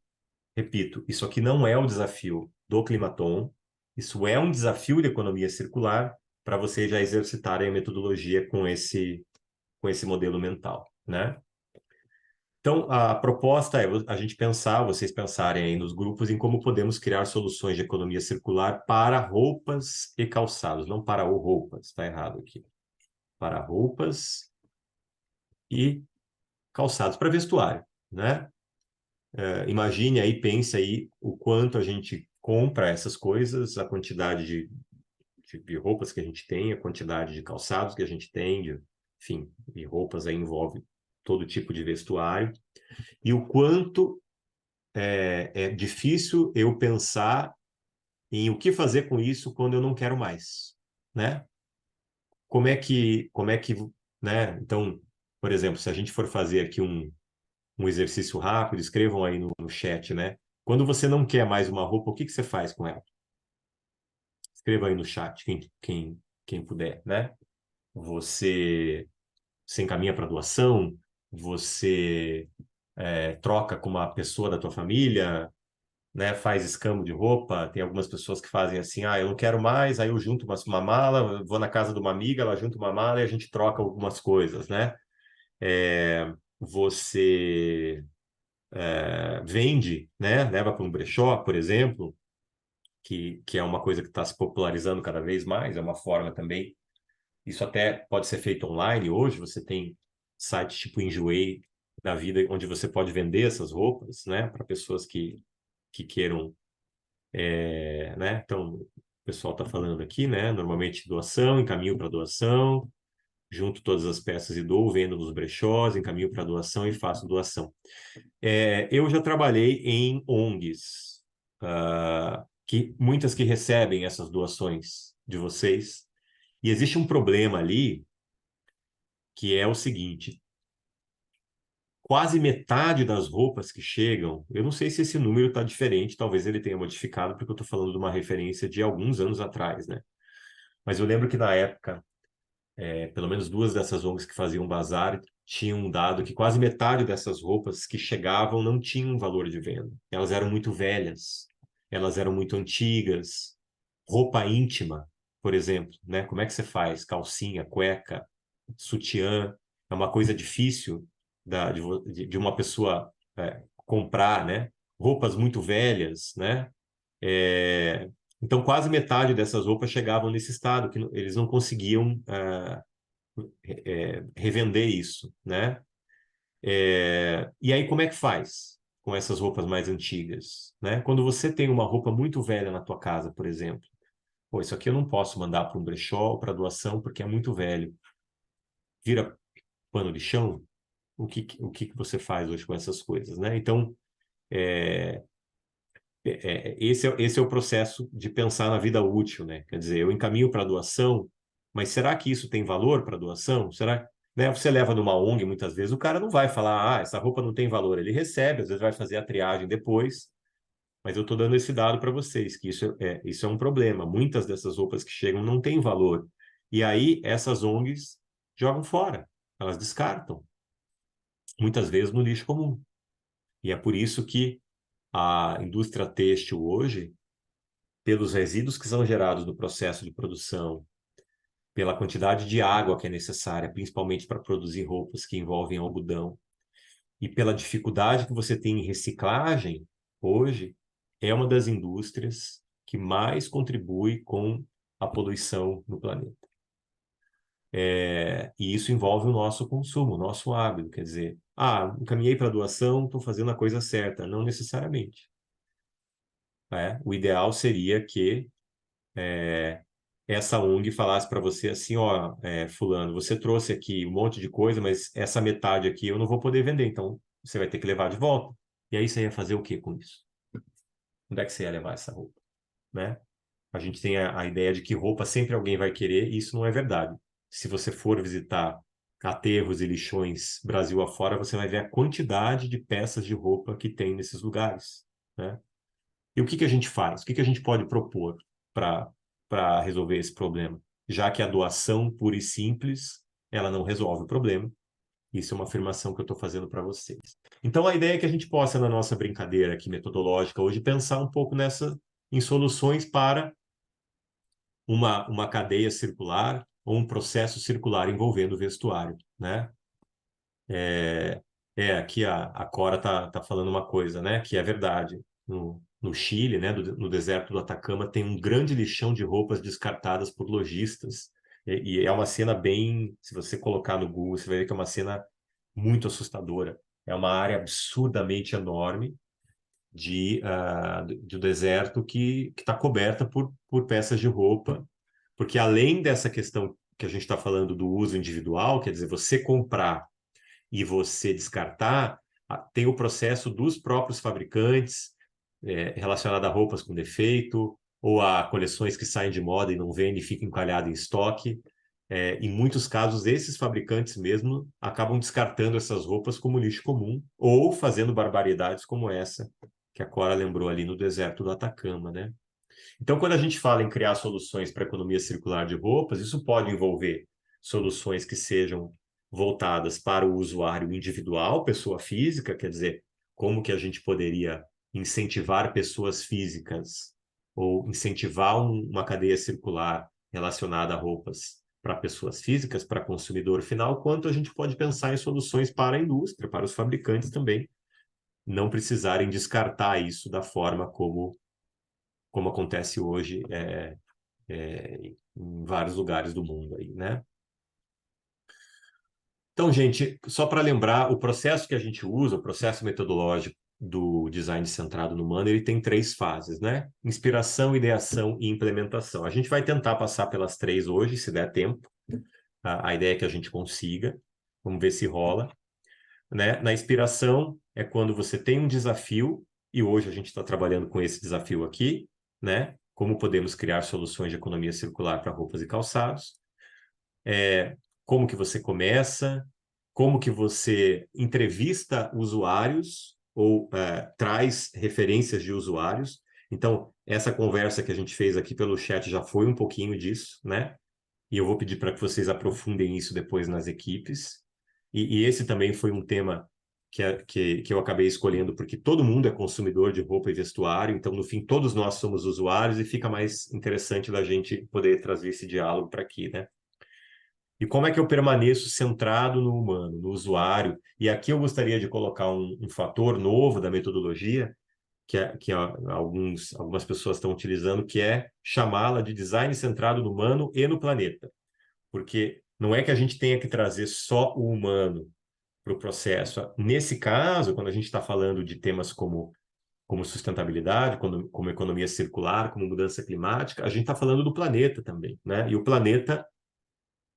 Repito, isso aqui não é o desafio do Climaton, isso é um desafio de economia circular para vocês já exercitarem a metodologia com esse modelo mental, né? Então, a proposta é a gente pensar, vocês pensarem aí nos grupos em como podemos criar soluções de economia circular para roupas e calçados, não para o roupas, está errado aqui. Para roupas e calçados, para vestuário, né? Imagine aí, pense aí o quanto a gente compra essas coisas, a quantidade de roupas que a gente tem, a quantidade de calçados que a gente tem, enfim, e roupas aí envolve todo tipo de vestuário, e o quanto é difícil eu pensar em o que fazer com isso quando eu não quero mais, né? Né? Então, por exemplo, se a gente for fazer aqui um exercício rápido, escrevam aí no chat, né? Quando você não quer mais uma roupa, o que você faz com ela? Escreva aí no chat, quem puder, né? Você se encaminha para doação, você troca com uma pessoa da tua família, né? Faz escambo de roupa. Tem algumas pessoas que fazem assim, eu não quero mais, aí eu junto uma mala, vou na casa de uma amiga, ela junta uma mala e a gente troca algumas coisas, né? Você vende, né? Leva para um brechó, por exemplo, que é uma coisa que está se popularizando cada vez mais, é uma forma também. Isso até pode ser feito online hoje, você tem sites tipo Enjoei da vida, onde você pode vender essas roupas, né, para pessoas que queiram, né? Então, o pessoal está falando aqui, né? Normalmente doação, encaminho para doação, junto todas as peças e dou, vendo nos brechós, encaminho para doação e faço doação. Eu já trabalhei em ONGs, muitas que recebem essas doações de vocês, e existe um problema ali, que é o seguinte: quase metade das roupas que chegam, eu não sei se esse número está diferente, talvez ele tenha modificado, porque eu estou falando de uma referência de alguns anos atrás, né? Mas eu lembro que na época, pelo menos duas dessas ONGs que faziam bazar tinham dado que quase metade dessas roupas que chegavam não tinham valor de venda. Elas eram muito velhas, elas eram muito antigas. Roupa íntima, por exemplo, né? Como é que você faz? Calcinha, cueca, sutiã, é uma coisa difícil de uma pessoa comprar, né? Roupas muito velhas, né? Então, quase metade dessas roupas chegavam nesse estado, que eles não conseguiam revender isso, né? E aí, como é que faz com essas roupas mais antigas, né? Quando você tem uma roupa muito velha na tua casa, por exemplo, pô, isso aqui eu não posso mandar para um brechó ou para doação porque é muito velho. Vira pano de chão? O que você faz hoje com essas coisas, né? Então, é, esse é o processo de pensar na vida útil, né? Quer dizer, eu encaminho para doação, mas será que isso tem valor para doação? Será, né? Você leva numa ONG, muitas vezes, o cara não vai falar, essa roupa não tem valor. Ele recebe, às vezes vai fazer a triagem depois, mas eu estou dando esse dado para vocês, que isso é um problema. Muitas dessas roupas que chegam não têm valor. E aí, essas ONGs jogam fora, elas descartam, muitas vezes no lixo comum. E é por isso que a indústria têxtil hoje, pelos resíduos que são gerados no processo de produção, pela quantidade de água que é necessária, principalmente para produzir roupas que envolvem algodão, e pela dificuldade que você tem em reciclagem, hoje, é uma das indústrias que mais contribui com a poluição no planeta. E isso envolve o nosso consumo, o nosso hábito. Quer dizer, encaminhei para doação, estou fazendo a coisa certa. Não necessariamente. O ideal seria que essa ONG falasse para você assim, ó, fulano, você trouxe aqui um monte de coisa, mas essa metade aqui eu não vou poder vender, então você vai ter que levar de volta. E aí você ia fazer o que com isso? Onde é que você ia levar essa roupa, né? A gente tem a ideia de que roupa sempre alguém vai querer, e isso não é verdade. Se você for visitar aterros e lixões Brasil afora, você vai ver a quantidade de peças de roupa que tem nesses lugares, né? E o que que a gente faz? O que que a gente pode propor para resolver esse problema? Já que a doação pura e simples, ela não resolve o problema. Isso é uma afirmação que eu estou fazendo para vocês. Então, a ideia é que a gente possa, na nossa brincadeira aqui metodológica hoje, pensar um pouco em soluções para uma cadeia circular ou um processo circular envolvendo o vestuário, né? Aqui a Cora tá falando uma coisa, né? Que é verdade. No Chile, né? No deserto do Atacama, tem um grande lixão de roupas descartadas por lojistas. E é uma cena bem... Se você colocar no Google, você vai ver que é uma cena muito assustadora. É uma área absurdamente enorme do deserto que está coberta por peças de roupa. Porque além dessa questão que a gente está falando do uso individual, quer dizer, você comprar e você descartar, tem o processo dos próprios fabricantes relacionado a roupas com defeito ou a coleções que saem de moda e não vendem e ficam encalhadas em estoque. Em muitos casos, esses fabricantes mesmo acabam descartando essas roupas como lixo comum ou fazendo barbaridades como essa que a Cora lembrou ali no deserto do Atacama, né? Então, quando a gente fala em criar soluções para a economia circular de roupas, isso pode envolver soluções que sejam voltadas para o usuário individual, pessoa física, quer dizer, como que a gente poderia incentivar pessoas físicas ou incentivar uma cadeia circular relacionada a roupas para pessoas físicas, para consumidor final, quanto a gente pode pensar em soluções para a indústria, para os fabricantes também, não precisarem descartar isso da forma como acontece hoje em vários lugares do mundo aí, né? Então, gente, só para lembrar, o processo que a gente usa, o processo metodológico do design centrado no humano, ele tem 3 fases, né? Inspiração, ideação e implementação. A gente vai tentar passar pelas 3 hoje, se der tempo. A ideia é que a gente consiga. Vamos ver se rola, né? Na inspiração é quando você tem um desafio, e hoje a gente está trabalhando com esse desafio aqui, né? Como podemos criar soluções de economia circular para roupas e calçados. Como que você começa, como que você entrevista usuários ou traz referências de usuários. Então, essa conversa que a gente fez aqui pelo chat já foi um pouquinho disso, né? E eu vou pedir para que vocês aprofundem isso depois nas equipes. E esse também foi um tema que eu acabei escolhendo, porque todo mundo é consumidor de roupa e vestuário, então, no fim, todos nós somos usuários e fica mais interessante da gente poder trazer esse diálogo para aqui, né? E como é que eu permaneço centrado no humano, no usuário? E aqui eu gostaria de colocar um fator novo da metodologia, algumas pessoas estão utilizando, que é chamá-la de design centrado no humano e no planeta. Porque não é que a gente tenha que trazer só o humano para o processo. Nesse caso, quando a gente está falando de temas como sustentabilidade, como economia circular, como mudança climática, a gente está falando do planeta também, né? E o planeta,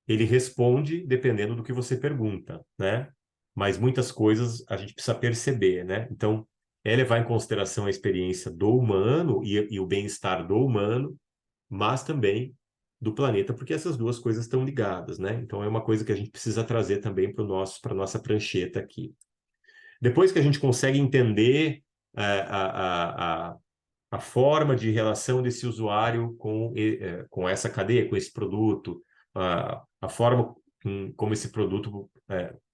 ele responde dependendo do que você pergunta, né? Mas muitas coisas a gente precisa perceber, né? Então, é levar em consideração a experiência do humano e o bem-estar do humano, mas também do planeta, porque essas duas coisas estão ligadas, né? Então, é uma coisa que a gente precisa trazer também para a nossa prancheta aqui. Depois que a gente consegue entender a forma de relação desse usuário com essa cadeia, com esse produto, a forma como esse produto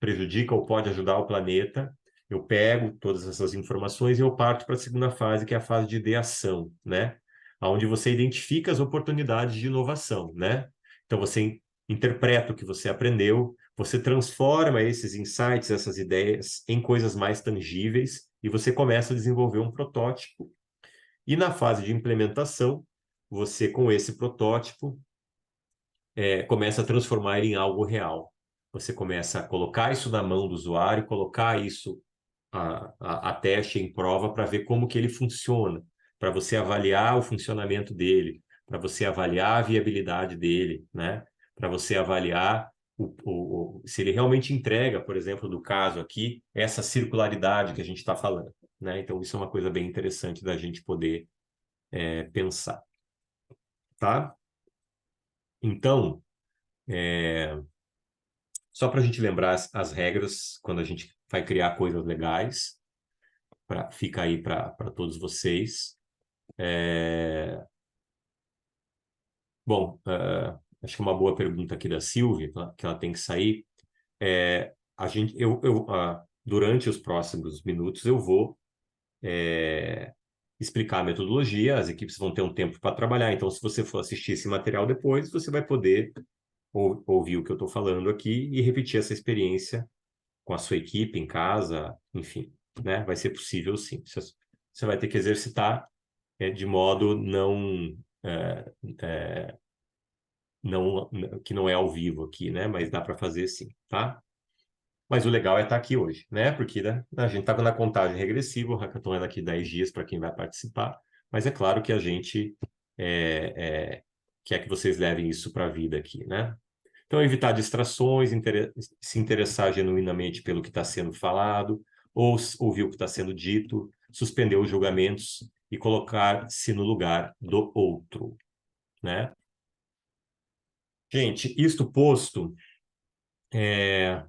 prejudica ou pode ajudar o planeta, eu pego todas essas informações e eu parto para a segunda fase, que é a fase de ideação, né? Onde você identifica as oportunidades de inovação, né? Então, você interpreta o que você aprendeu, você transforma esses insights, essas ideias, em coisas mais tangíveis e você começa a desenvolver um protótipo. E na fase de implementação, você, com esse protótipo, começa a transformar ele em algo real. Você começa a colocar isso na mão do usuário, colocar isso a teste, em prova, para ver como que ele funciona, para você avaliar o funcionamento dele, para você avaliar a viabilidade dele, né? Para você avaliar se ele realmente entrega, por exemplo, do caso aqui, essa circularidade que a gente está falando, né? Então, isso é uma coisa bem interessante da gente poder pensar, tá? Então, só para a gente lembrar as regras quando a gente vai criar coisas legais, fica aí para todos vocês. Bom, acho que uma boa pergunta aqui da Silvia, que ela tem que sair. Durante os próximos minutos, eu vou explicar a metodologia, as equipes vão ter um tempo para trabalhar, então, se você for assistir esse material depois, você vai poder ouvir o que eu estou falando aqui e repetir essa experiência com a sua equipe em casa, enfim, né? Vai ser possível, sim. Você vai ter que exercitar de modo é, é, não que não é ao vivo aqui, né? Mas dá para fazer sim, tá? Mas o legal é estar aqui hoje, né? Porque né, a gente está na contagem regressiva, o hackathon é daqui 10 dias para quem vai participar, mas é claro que a gente quer que vocês levem isso para a vida aqui, né? Então, evitar distrações, se interessar genuinamente pelo que está sendo falado, ou ouvir o que está sendo dito, suspender os julgamentos e colocar-se no lugar do outro, né? Gente, isto posto,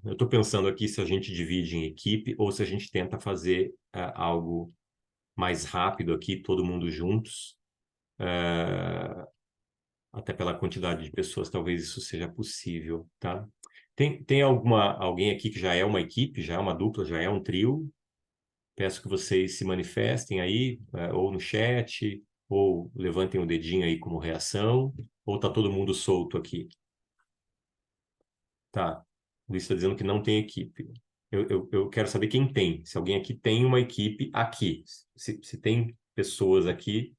eu estou pensando aqui se a gente divide em equipe ou se a gente tenta fazer algo mais rápido aqui, todo mundo juntos. Até pela quantidade de pessoas, talvez isso seja possível, tá? Tem alguém aqui que já é uma equipe, já é uma dupla, já é um trio? Peço que vocês se manifestem aí, ou no chat, ou levantem o dedinho aí como reação, ou tá todo mundo solto aqui? Tá. O Luiz está dizendo que não tem equipe. Eu quero saber quem tem. Se alguém aqui tem uma equipe aqui. Se tem pessoas aqui.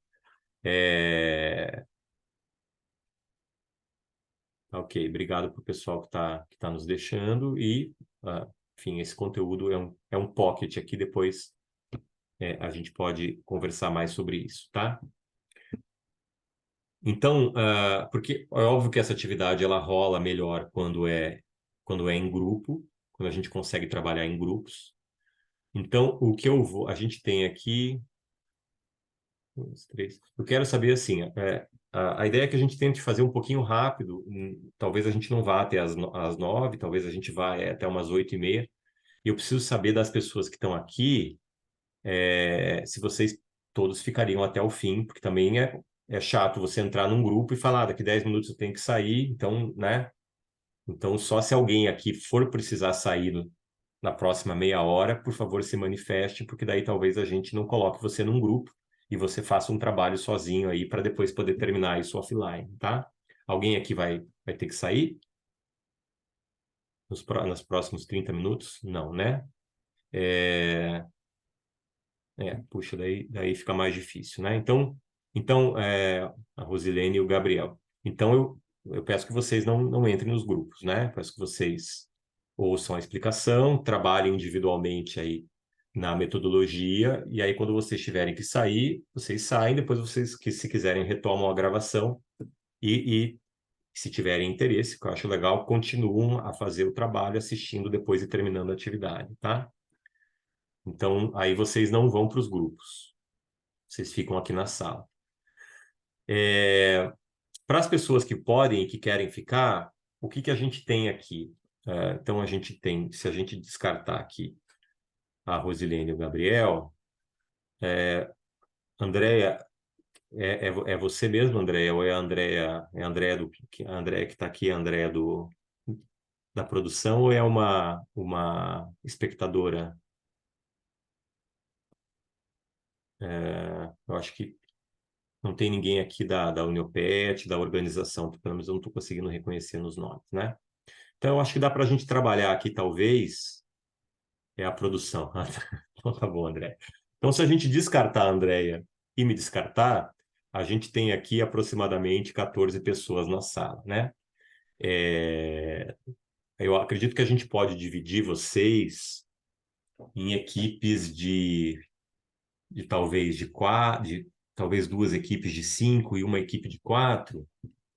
Ok, obrigado para o pessoal que tá nos deixando. E, enfim, esse conteúdo é um pocket aqui. Depois a gente pode conversar mais sobre isso, tá? Então, porque é óbvio que essa atividade ela rola melhor quando é em grupo, quando a gente consegue trabalhar em grupos. Então, a gente tem aqui, 2, 3. Eu quero saber assim, a ideia é que a gente tente fazer um pouquinho rápido. Talvez a gente não vá até as 9, talvez a gente vá até umas 8h30. E eu preciso saber das pessoas que estão aqui, se vocês todos ficariam até o fim, porque também é chato você entrar num grupo e falar, daqui 10 minutos eu tenho que sair, então, né? Então, só se alguém aqui for precisar sair na próxima meia hora, por favor, se manifeste, porque daí talvez a gente não coloque você num grupo e você faça um trabalho sozinho aí para depois poder terminar isso offline, tá? Alguém aqui vai ter que sair? nos próximos 30 minutos? Não, né? Puxa, daí fica mais difícil, né? Então a Rosilene e o Gabriel. Então, eu peço que vocês não entrem nos grupos, né? Peço que vocês ouçam a explicação, trabalhem individualmente aí na metodologia, e aí quando vocês tiverem que sair, vocês saem, depois vocês, que se quiserem, retomam a gravação e se tiverem interesse, que eu acho legal, continuam a fazer o trabalho assistindo depois e terminando a atividade, tá? Então, aí vocês não vão para os grupos. Vocês ficam aqui na sala. Para as pessoas que podem e que querem ficar, o que a gente tem aqui? Então, a gente tem, se a gente descartar aqui a Rosilene e o Gabriel, Andréia, é você mesmo, Andréia? Ou é a Andréia, a Andréia que está aqui, a Andréia da produção, ou é uma espectadora? Eu acho que não tem ninguém aqui da Uniopet, da organização, pelo menos eu não estou conseguindo reconhecer nos nomes, né? Então, eu acho que dá para a gente trabalhar aqui, talvez, a produção. Então, tá bom, André. Então, se a gente descartar a Andréia e me descartar, a gente tem aqui aproximadamente 14 pessoas na sala, né? Eu acredito que a gente pode dividir vocês em equipes de talvez de quatro, talvez 2 equipes de 5 e uma equipe de 4.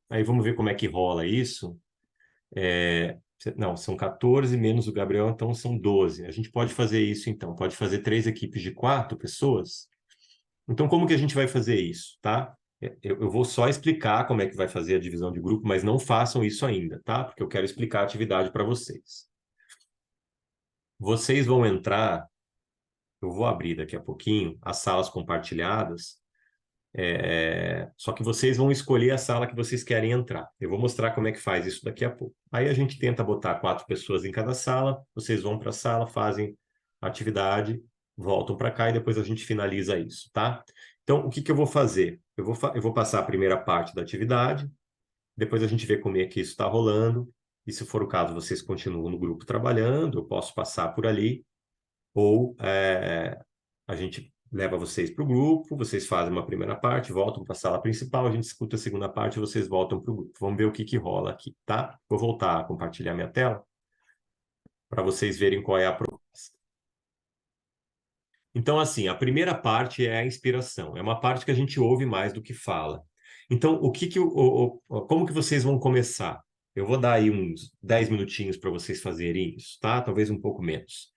Aí vamos ver como é que rola isso. Não, são 14 menos o Gabriel, então são 12. A gente pode fazer isso, então. Pode fazer 3 equipes de 4 pessoas. Então, como que a gente vai fazer isso, tá? Eu vou só explicar como é que vai fazer a divisão de grupo, mas não façam isso ainda, tá? Porque eu quero explicar a atividade para vocês. Vocês vão entrar, eu vou abrir daqui a pouquinho as salas compartilhadas, só que vocês vão escolher a sala que vocês querem entrar. Eu vou mostrar como é que faz isso daqui a pouco. Aí a gente tenta botar 4 pessoas em cada sala, vocês vão para a sala, fazem a atividade, voltam para cá e depois a gente finaliza isso, tá? Então, o que eu vou fazer? Eu vou passar a primeira parte da atividade, depois a gente vê como é que isso está rolando, e se for o caso, vocês continuam no grupo trabalhando, eu posso passar por ali, ou a gente leva vocês para o grupo, vocês fazem uma primeira parte, voltam para a sala principal, a gente escuta a segunda parte e vocês voltam para o grupo. Vamos ver o que rola aqui, tá? Vou voltar a compartilhar minha tela para vocês verem qual é a proposta. Então, assim, a primeira parte é a inspiração. É uma parte que a gente ouve mais do que fala. Então, como que vocês vão começar? Eu vou dar aí uns 10 minutinhos para vocês fazerem isso, tá? Talvez um pouco menos.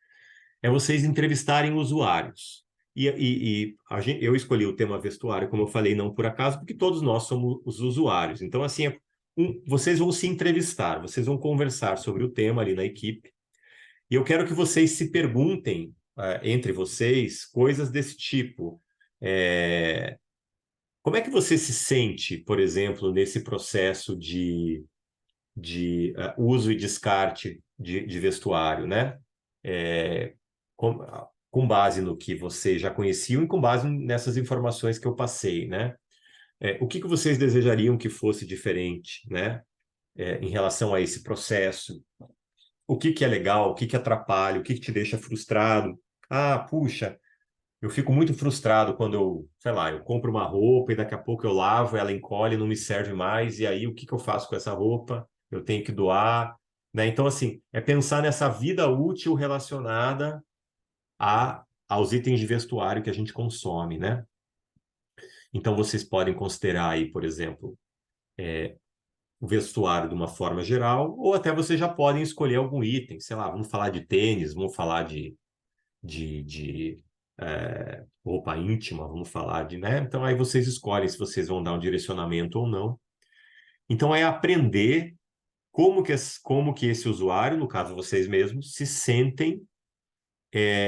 É vocês entrevistarem usuários. Eu escolhi o tema vestuário, como eu falei, não por acaso, porque todos nós somos os usuários. Então, assim, vocês vão se entrevistar, vocês vão conversar sobre o tema ali na equipe. E eu quero que vocês se perguntem, entre vocês, coisas desse tipo. Como é que você se sente, por exemplo, nesse processo de uso e descarte de vestuário, né? Com, com base no que vocês já conheciam e com base nessas informações que eu passei, né? O que vocês desejariam que fosse diferente, né? Em relação a esse processo? O que é legal? O que atrapalha? O que te deixa frustrado? Ah, puxa, eu fico muito frustrado quando sei lá, eu compro uma roupa e daqui a pouco eu lavo, ela encolhe, não me serve mais, e aí o que eu faço com essa roupa? Eu tenho que doar, né? Então, assim, é pensar nessa vida útil relacionada aos itens de vestuário que a gente consome, né? Então, vocês podem considerar aí, por exemplo, o vestuário de uma forma geral, ou até vocês já podem escolher algum item, sei lá, vamos falar de tênis, vamos falar de roupa íntima, vamos falar né? Então, aí vocês escolhem se vocês vão dar um direcionamento ou não. Então, é aprender como que esse usuário, no caso vocês mesmos, se sentem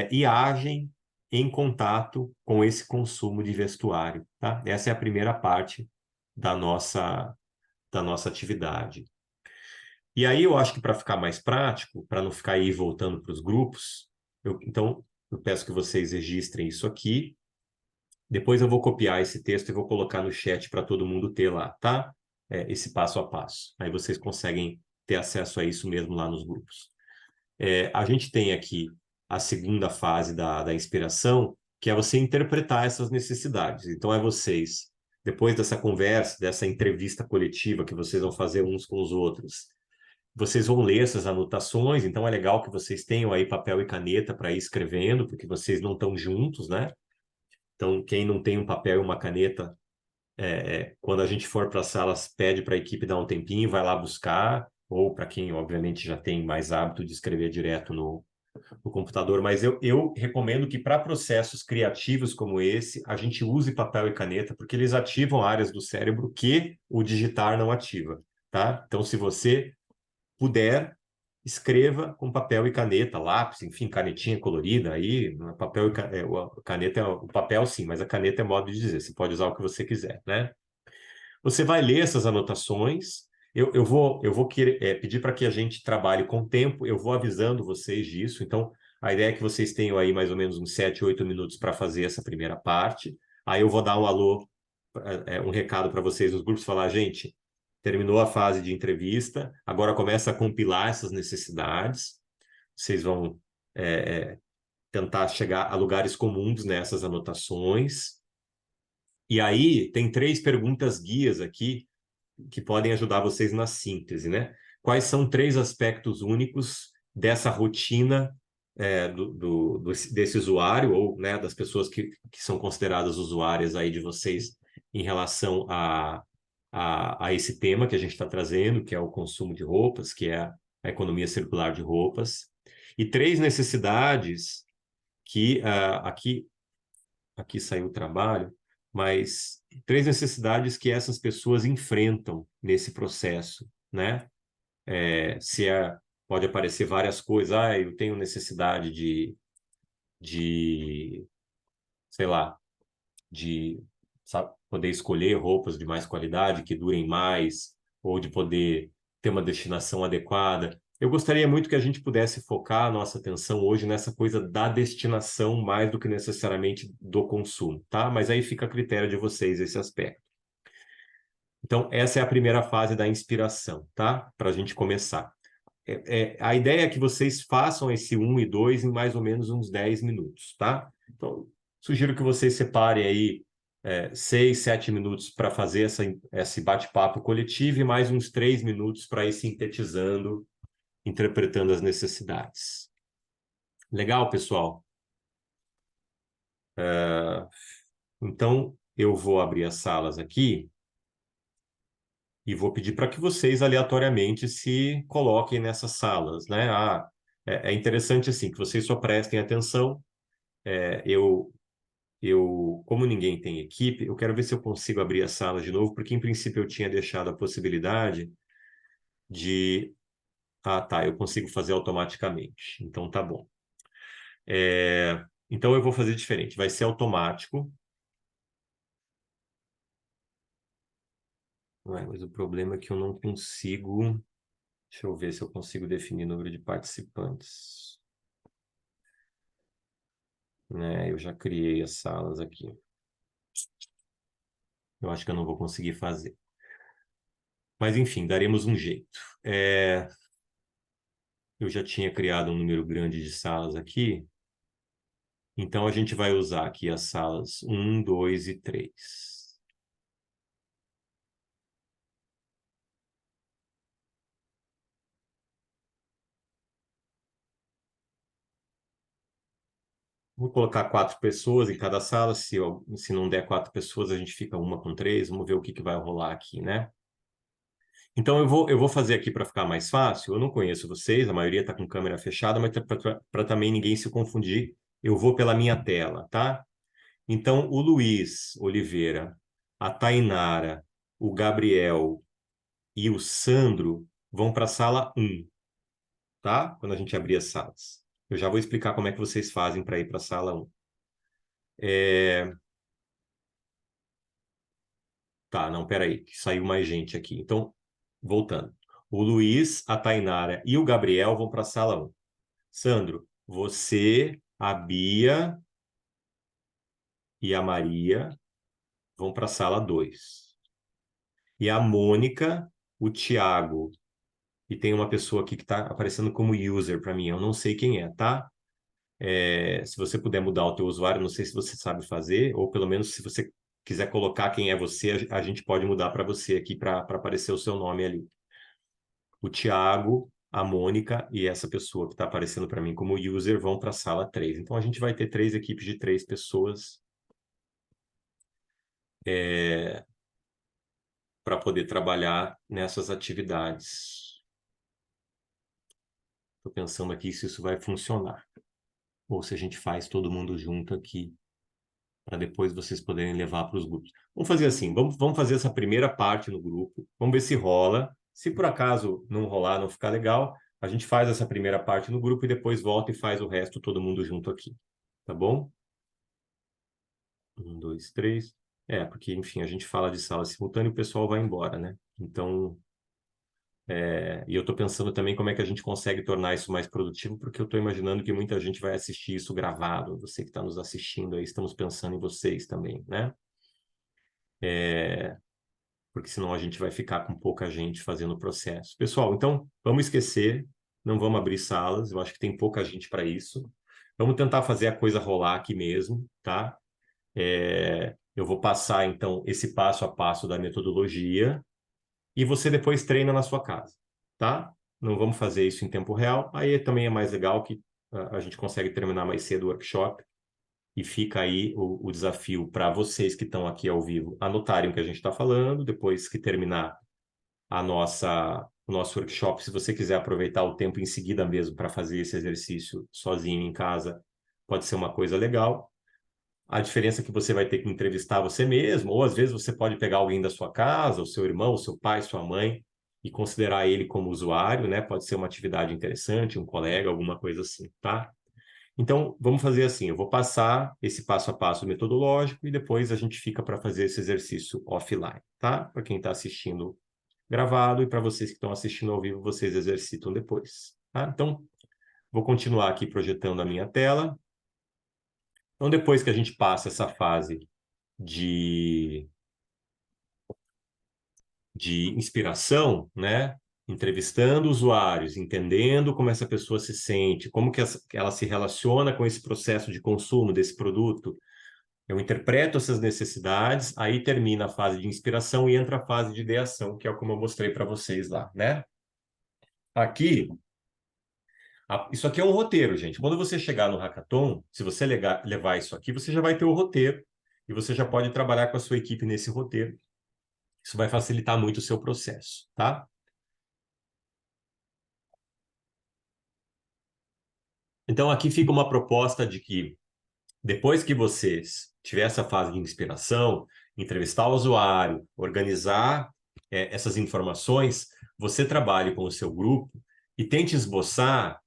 e agem em contato com esse consumo de vestuário, tá? Essa é a primeira parte da nossa atividade. E aí eu acho que para ficar mais prático, para não ficar aí voltando para os grupos, então eu peço que vocês registrem isso aqui. Depois eu vou copiar esse texto e vou colocar no chat para todo mundo ter lá, tá? Esse passo a passo. Aí vocês conseguem ter acesso a isso mesmo lá nos grupos. A gente tem aqui a segunda fase da inspiração, que é você interpretar essas necessidades. Então, é vocês, depois dessa conversa, dessa entrevista coletiva que vocês vão fazer uns com os outros, vocês vão ler essas anotações, então é legal que vocês tenham aí papel e caneta para ir escrevendo, porque vocês não estão juntos, né? Então, quem não tem um papel e uma caneta, quando a gente for para as salas, pede para a equipe dar um tempinho, vai lá buscar, ou para quem, obviamente, já tem mais hábito de escrever direto no computador. Mas eu recomendo que para processos criativos como esse, a gente use papel e caneta, porque eles ativam áreas do cérebro que o digitar não ativa, tá? Então, se você puder, escreva com papel e caneta, lápis, enfim, canetinha colorida aí, papel e caneta é o papel sim, mas a caneta é modo de dizer, você pode usar o que você quiser, né? Você vai ler essas anotações. Eu vou querer, pedir para que a gente trabalhe com tempo, eu vou avisando vocês disso. Então, a ideia é que vocês tenham aí mais ou menos uns 7, 8 minutos para fazer essa primeira parte. Aí eu vou dar um alô, um recado para vocês nos grupos, falar, gente, terminou a fase de entrevista, agora começa a compilar essas necessidades. Vocês vão tentar chegar a lugares comuns nessas anotações. E aí, tem 3 perguntas guias aqui que podem ajudar vocês na síntese, né? Quais são 3 aspectos únicos dessa rotina desse usuário ou, né, das pessoas que são consideradas usuárias aí de vocês em relação a esse tema que a gente está trazendo, que é o consumo de roupas, que é a economia circular de roupas, e 3 necessidades que aqui saiu o trabalho, mas 3 necessidades que essas pessoas enfrentam nesse processo, né? Se pode aparecer várias coisas, eu tenho necessidade de sei lá, de sabe, poder escolher roupas de mais qualidade, que durem mais, ou de poder ter uma destinação adequada. Eu gostaria muito que a gente pudesse focar a nossa atenção hoje nessa coisa da destinação mais do que necessariamente do consumo, tá? Mas aí fica a critério de vocês esse aspecto. Então, essa é a primeira fase da inspiração, tá? Para a gente começar. A ideia é que vocês façam esse 1 e 2 em mais ou menos uns 10 minutos, tá? Então, sugiro que vocês separem aí 6, 7 minutos para fazer esse bate-papo coletivo e mais uns 3 minutos para ir sintetizando, interpretando as necessidades. Legal, pessoal? Então, eu vou abrir as salas aqui e vou pedir para que vocês aleatoriamente se coloquem nessas salas, né? É interessante assim que vocês só prestem atenção. Como ninguém tem equipe, eu quero ver se eu consigo abrir a sala de novo, porque em princípio eu tinha deixado a possibilidade de... Ah, tá, eu consigo fazer automaticamente. Então tá bom. Então eu vou fazer diferente, vai ser automático. Mas o problema é que eu não consigo... Deixa eu ver se eu consigo definir o número de participantes. Eu já criei as salas aqui. Eu acho que eu não vou conseguir fazer. Mas, enfim, daremos um jeito. Eu já tinha criado um número grande de salas aqui. Então, a gente vai usar aqui as salas 1, 2 e 3. Vou colocar 4 pessoas em cada sala. Se não der 4 pessoas, a gente fica uma com 3. Vamos ver o que vai rolar aqui, né? Então, eu vou fazer aqui para ficar mais fácil. Eu não conheço vocês, a maioria está com câmera fechada, mas para também ninguém se confundir, eu vou pela minha tela, tá? Então, o Luiz Oliveira, a Tainara, o Gabriel e o Sandro vão para a sala 1, tá? Quando a gente abrir as salas. Eu já vou explicar como é que vocês fazem para ir para a sala 1. Tá, não, peraí, que saiu mais gente aqui. Então, voltando. O Luiz, a Tainara e o Gabriel vão para a sala 1. Sandro, você, a Bia e a Maria vão para a sala 2. E a Mônica, o Tiago e tem uma pessoa aqui que está aparecendo como user para mim. Eu não sei quem é, tá? Se você puder mudar o teu usuário, não sei se você sabe fazer, ou pelo menos se você quiser colocar quem é você, a gente pode mudar para você aqui para aparecer o seu nome ali. O Thiago, a Mônica e essa pessoa que está aparecendo para mim como user vão para a sala 3. Então a gente vai ter 3 equipes de 3 pessoas para poder trabalhar nessas atividades. Estou pensando aqui se isso vai funcionar. Ou se a gente faz todo mundo junto aqui, para depois vocês poderem levar para os grupos. Vamos fazer assim, vamos fazer essa primeira parte no grupo, vamos ver se rola. Se por acaso não rolar, não ficar legal, a gente faz essa primeira parte no grupo e depois volta e faz o resto todo mundo junto aqui. Tá bom? 1, 2, 3. Porque, enfim, a gente fala de sala simultânea e o pessoal vai embora, né? Então, e eu estou pensando também como é que a gente consegue tornar isso mais produtivo, porque eu estou imaginando que muita gente vai assistir isso gravado. Você que está nos assistindo aí, estamos pensando em vocês também, né? Porque senão a gente vai ficar com pouca gente fazendo o processo. Pessoal, então, vamos esquecer, não vamos abrir salas, eu acho que tem pouca gente para isso. Vamos tentar fazer a coisa rolar aqui mesmo, tá? Eu vou passar, então, esse passo a passo da metodologia e você depois treina na sua casa, tá? Não vamos fazer isso em tempo real. Aí também é mais legal que a gente consegue terminar mais cedo o workshop e fica aí o desafio para vocês que estão aqui ao vivo anotarem o que a gente está falando, depois que terminar o nosso workshop, se você quiser aproveitar o tempo em seguida mesmo para fazer esse exercício sozinho em casa, pode ser uma coisa legal. A diferença é que você vai ter que entrevistar você mesmo, ou às vezes você pode pegar alguém da sua casa, o seu irmão, o seu pai, sua mãe, e considerar ele como usuário, né? Pode ser uma atividade interessante, um colega, alguma coisa assim, tá? Então, vamos fazer assim, eu vou passar esse passo a passo metodológico e depois a gente fica para fazer esse exercício offline, tá? Para quem está assistindo gravado e para vocês que estão assistindo ao vivo, vocês exercitam depois, tá? Então, vou continuar aqui projetando a minha tela. Então, depois que a gente passa essa fase de inspiração, né? Entrevistando usuários, entendendo como essa pessoa se sente, como que ela se relaciona com esse processo de consumo desse produto. Eu interpreto essas necessidades, aí termina a fase de inspiração e entra a fase de ideação, que é como eu mostrei para vocês lá, né? Aqui, isso aqui é um roteiro, gente. Quando você chegar no hackathon, se você levar isso aqui, você já vai ter o roteiro e você já pode trabalhar com a sua equipe nesse roteiro. Isso vai facilitar muito o seu processo, tá? Então, aqui fica uma proposta de que, depois que vocês tiver essa fase de inspiração, entrevistar o usuário, organizar essas informações, você trabalhe com o seu grupo e tente esboçar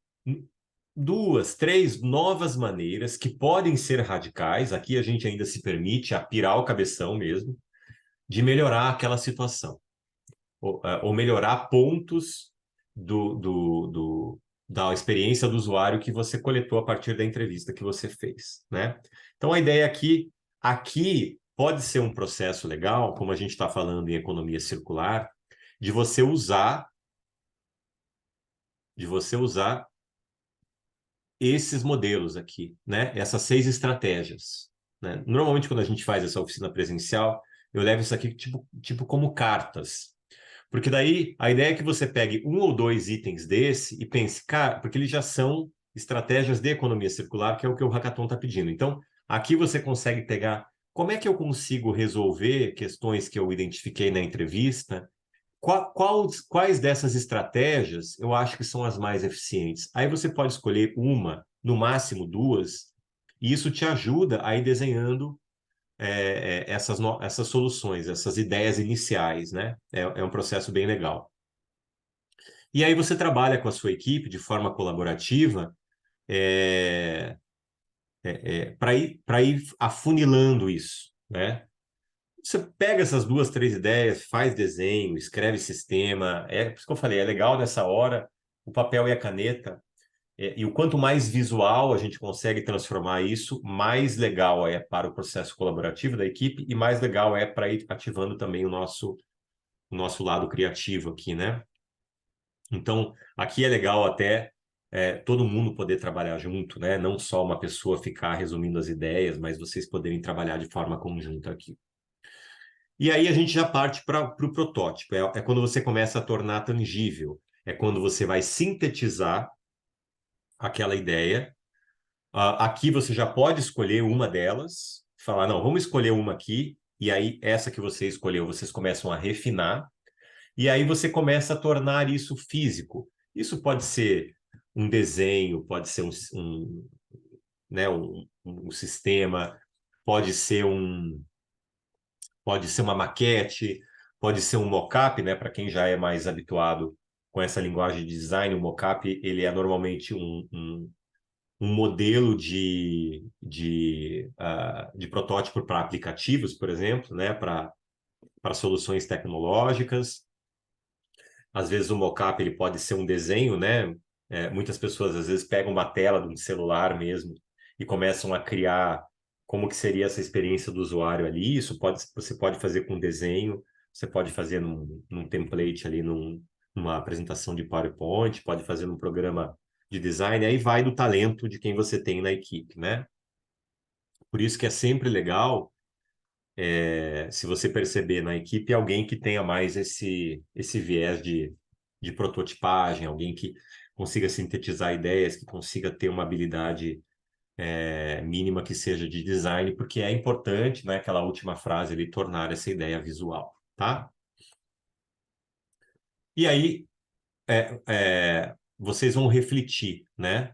2, 3 novas maneiras que podem ser radicais. Aqui a gente ainda se permite apirar o cabeção mesmo, de melhorar aquela situação. Ou melhorar pontos da experiência do usuário que você coletou a partir da entrevista que você fez, né? Então, a ideia aqui pode ser um processo legal, como a gente está falando em economia circular, de você usar esses modelos aqui, né? Essas 6 estratégias, né? Normalmente, quando a gente faz essa oficina presencial, eu levo isso aqui tipo como cartas. Porque daí a ideia é que você pegue 1 ou 2 itens desse e pense, cara, porque eles já são estratégias de economia circular, que é o que o Hackathon está pedindo. Então, aqui você consegue pegar como é que eu consigo resolver questões que eu identifiquei na entrevista, quais dessas estratégias eu acho que são as mais eficientes. Aí você pode escolher uma, no máximo 2, e isso te ajuda a ir desenhando essas soluções, essas ideias iniciais, né? É um processo bem legal. E aí você trabalha com a sua equipe de forma colaborativa para ir afunilando isso, né? Você pega essas 2, 3 ideias, faz desenho, escreve sistema. Por isso que eu falei, é legal nessa hora o papel e a caneta. E o quanto mais visual a gente consegue transformar isso, mais legal é para o processo colaborativo da equipe e mais legal é para ir ativando também o nosso lado criativo aqui, né? Então, aqui é legal até todo mundo poder trabalhar junto, né? Não só uma pessoa ficar resumindo as ideias, mas vocês poderem trabalhar de forma conjunta aqui. E aí a gente já parte para o protótipo. É quando você começa a tornar tangível. É quando você vai sintetizar aquela ideia. Aqui você já pode escolher uma delas, falar, não, vamos escolher uma aqui, e aí essa que você escolheu, vocês começam a refinar, e aí você começa a tornar isso físico. Isso pode ser um desenho, pode ser né, um sistema, pode ser pode ser uma maquete, pode ser um mockup, né, para quem já é mais habituado com essa linguagem de design, o mockup ele é normalmente um modelo de protótipo para aplicativos, por exemplo, né, para soluções tecnológicas. Às vezes o mockup ele pode ser um desenho, né? Muitas pessoas às vezes pegam uma tela de um celular mesmo e começam a criar como que seria essa experiência do usuário ali. Você pode fazer com desenho, você pode fazer num template ali, numa apresentação de PowerPoint, pode fazer num programa de design, aí vai do talento de quem você tem na equipe, né? Por isso que é sempre legal, se você perceber na equipe, alguém que tenha mais esse viés de prototipagem, alguém que consiga sintetizar ideias, que consiga ter uma habilidade mínima que seja de design, porque é importante, né, aquela última frase ali, tornar essa ideia visual, tá? E aí, vocês vão refletir, né?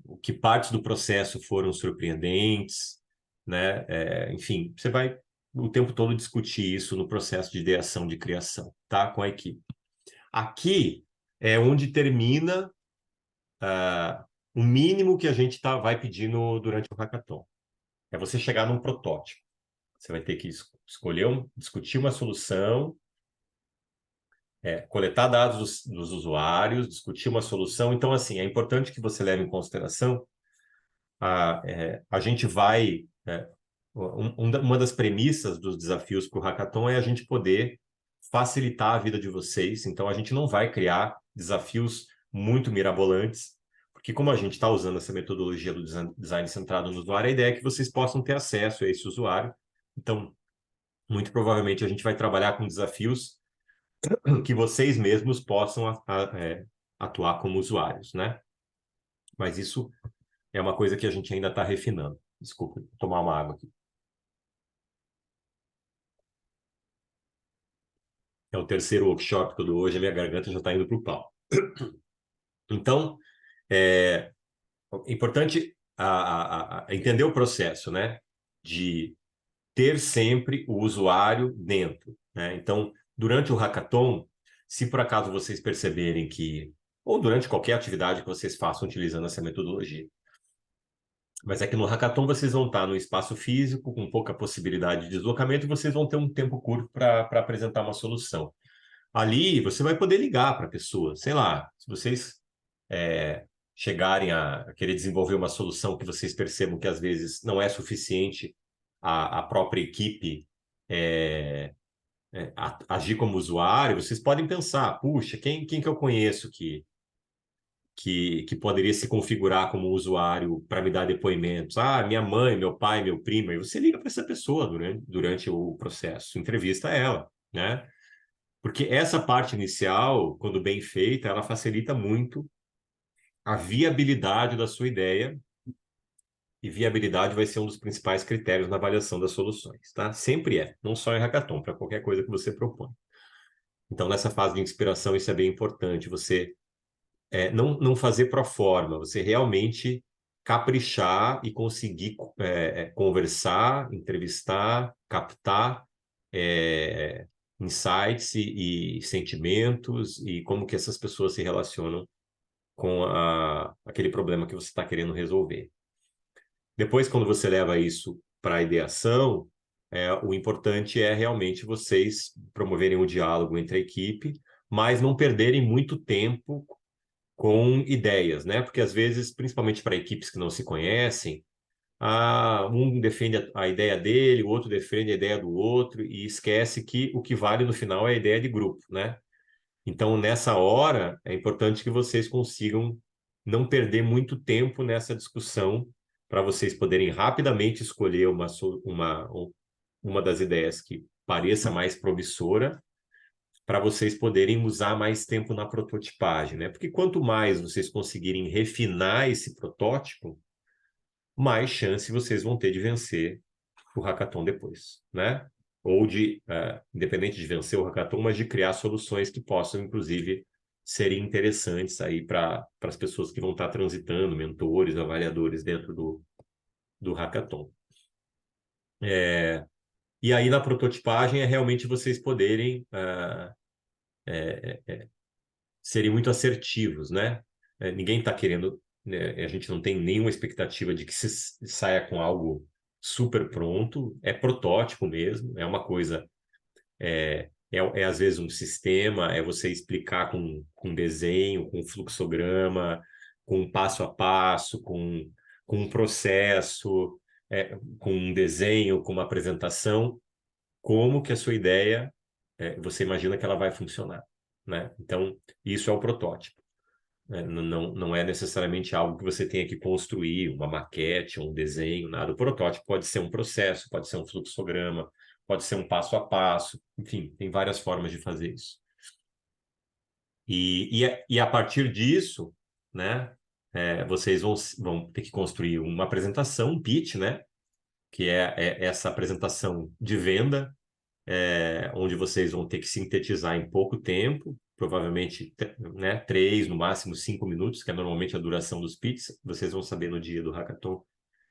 O que partes do processo foram surpreendentes, né? Enfim, você vai o tempo todo discutir isso no processo de ideação de criação, tá? Com a equipe. Aqui é onde termina o mínimo que a gente vai pedindo durante o hackathon. É você chegar num protótipo. Você vai ter que escolher, discutir uma solução, coletar dados dos usuários, discutir uma solução. Então, assim, é importante que você leve em consideração a gente vai. Uma das premissas dos desafios para o hackathon é a gente poder facilitar a vida de vocês. Então, a gente não vai criar desafios muito mirabolantes, porque como a gente está usando essa metodologia do design centrado no usuário, a ideia é que vocês possam ter acesso a esse usuário. Então, muito provavelmente a gente vai trabalhar com desafios que vocês mesmos possam atuar como usuários, né? Mas isso é uma coisa que a gente ainda está refinando. Desculpa, vou tomar uma água aqui. É o terceiro workshop que eu dou hoje, a minha garganta já está indo para o pau. Então, é importante entender o processo, né? De ter sempre o usuário dentro, né? Então, durante o hackathon, se por acaso vocês perceberem que, ou durante qualquer atividade que vocês façam utilizando essa metodologia, mas é que no hackathon vocês vão estar no espaço físico, com pouca possibilidade de deslocamento, e vocês vão ter um tempo curto para apresentar uma solução. Ali você vai poder ligar para a pessoa, sei lá, se vocês chegarem a querer desenvolver uma solução que vocês percebam que às vezes não é suficiente a própria equipe agir como usuário, vocês podem pensar, puxa, quem que eu conheço que poderia se configurar como usuário para me dar depoimentos? Ah, minha mãe, meu pai, meu primo, e você liga para essa pessoa durante o processo, entrevista ela, né? Porque essa parte inicial, quando bem feita, ela facilita muito a viabilidade da sua ideia, e viabilidade vai ser um dos principais critérios na avaliação das soluções, tá? Sempre não só em hackathon, para qualquer coisa que você propõe. Então, nessa fase de inspiração, isso é bem importante, você não fazer pro forma, você realmente caprichar e conseguir conversar, entrevistar, captar insights e sentimentos e como que essas pessoas se relacionam com aquele problema que você está querendo resolver. Depois, quando você leva isso para a ideação, o importante é realmente vocês promoverem o diálogo entre a equipe, mas não perderem muito tempo com ideias, né? Porque às vezes, principalmente para equipes que não se conhecem, um defende a ideia dele, o outro defende a ideia do outro e esquece que o que vale no final é a ideia de grupo, né? Então, nessa hora, é importante que vocês consigam não perder muito tempo nessa discussão para vocês poderem rapidamente escolher uma das ideias que pareça mais promissora, para vocês poderem usar mais tempo na prototipagem, né? Porque quanto mais vocês conseguirem refinar esse protótipo, mais chance vocês vão ter de vencer o hackathon depois, né? Ou de, independente de vencer o hackathon, mas de criar soluções que possam, inclusive, serem interessantes aí para as pessoas que vão estar transitando, mentores, avaliadores dentro do hackathon. E aí, na prototipagem, é realmente vocês poderem serem muito assertivos, né? Ninguém está querendo, né? A gente não tem nenhuma expectativa de que se saia com algo super pronto, é protótipo mesmo, é uma coisa, às vezes um sistema, é você explicar com desenho, com fluxograma, com um passo a passo, com um processo, com um desenho, com uma apresentação, como que a sua ideia, você imagina que ela vai funcionar, né? Então, isso é o protótipo. Não é necessariamente algo que você tenha que construir, uma maquete, um desenho, nada. O protótipo pode ser um processo, pode ser um fluxograma, pode ser um passo a passo, enfim, tem várias formas de fazer isso. E a partir disso, né, vocês vão ter que construir uma apresentação, um pitch, né, que é essa apresentação de venda, onde vocês vão ter que sintetizar em pouco tempo, provavelmente, né, 3, no máximo 5 minutos, que é normalmente a duração dos pitches. Vocês vão saber no dia do hackathon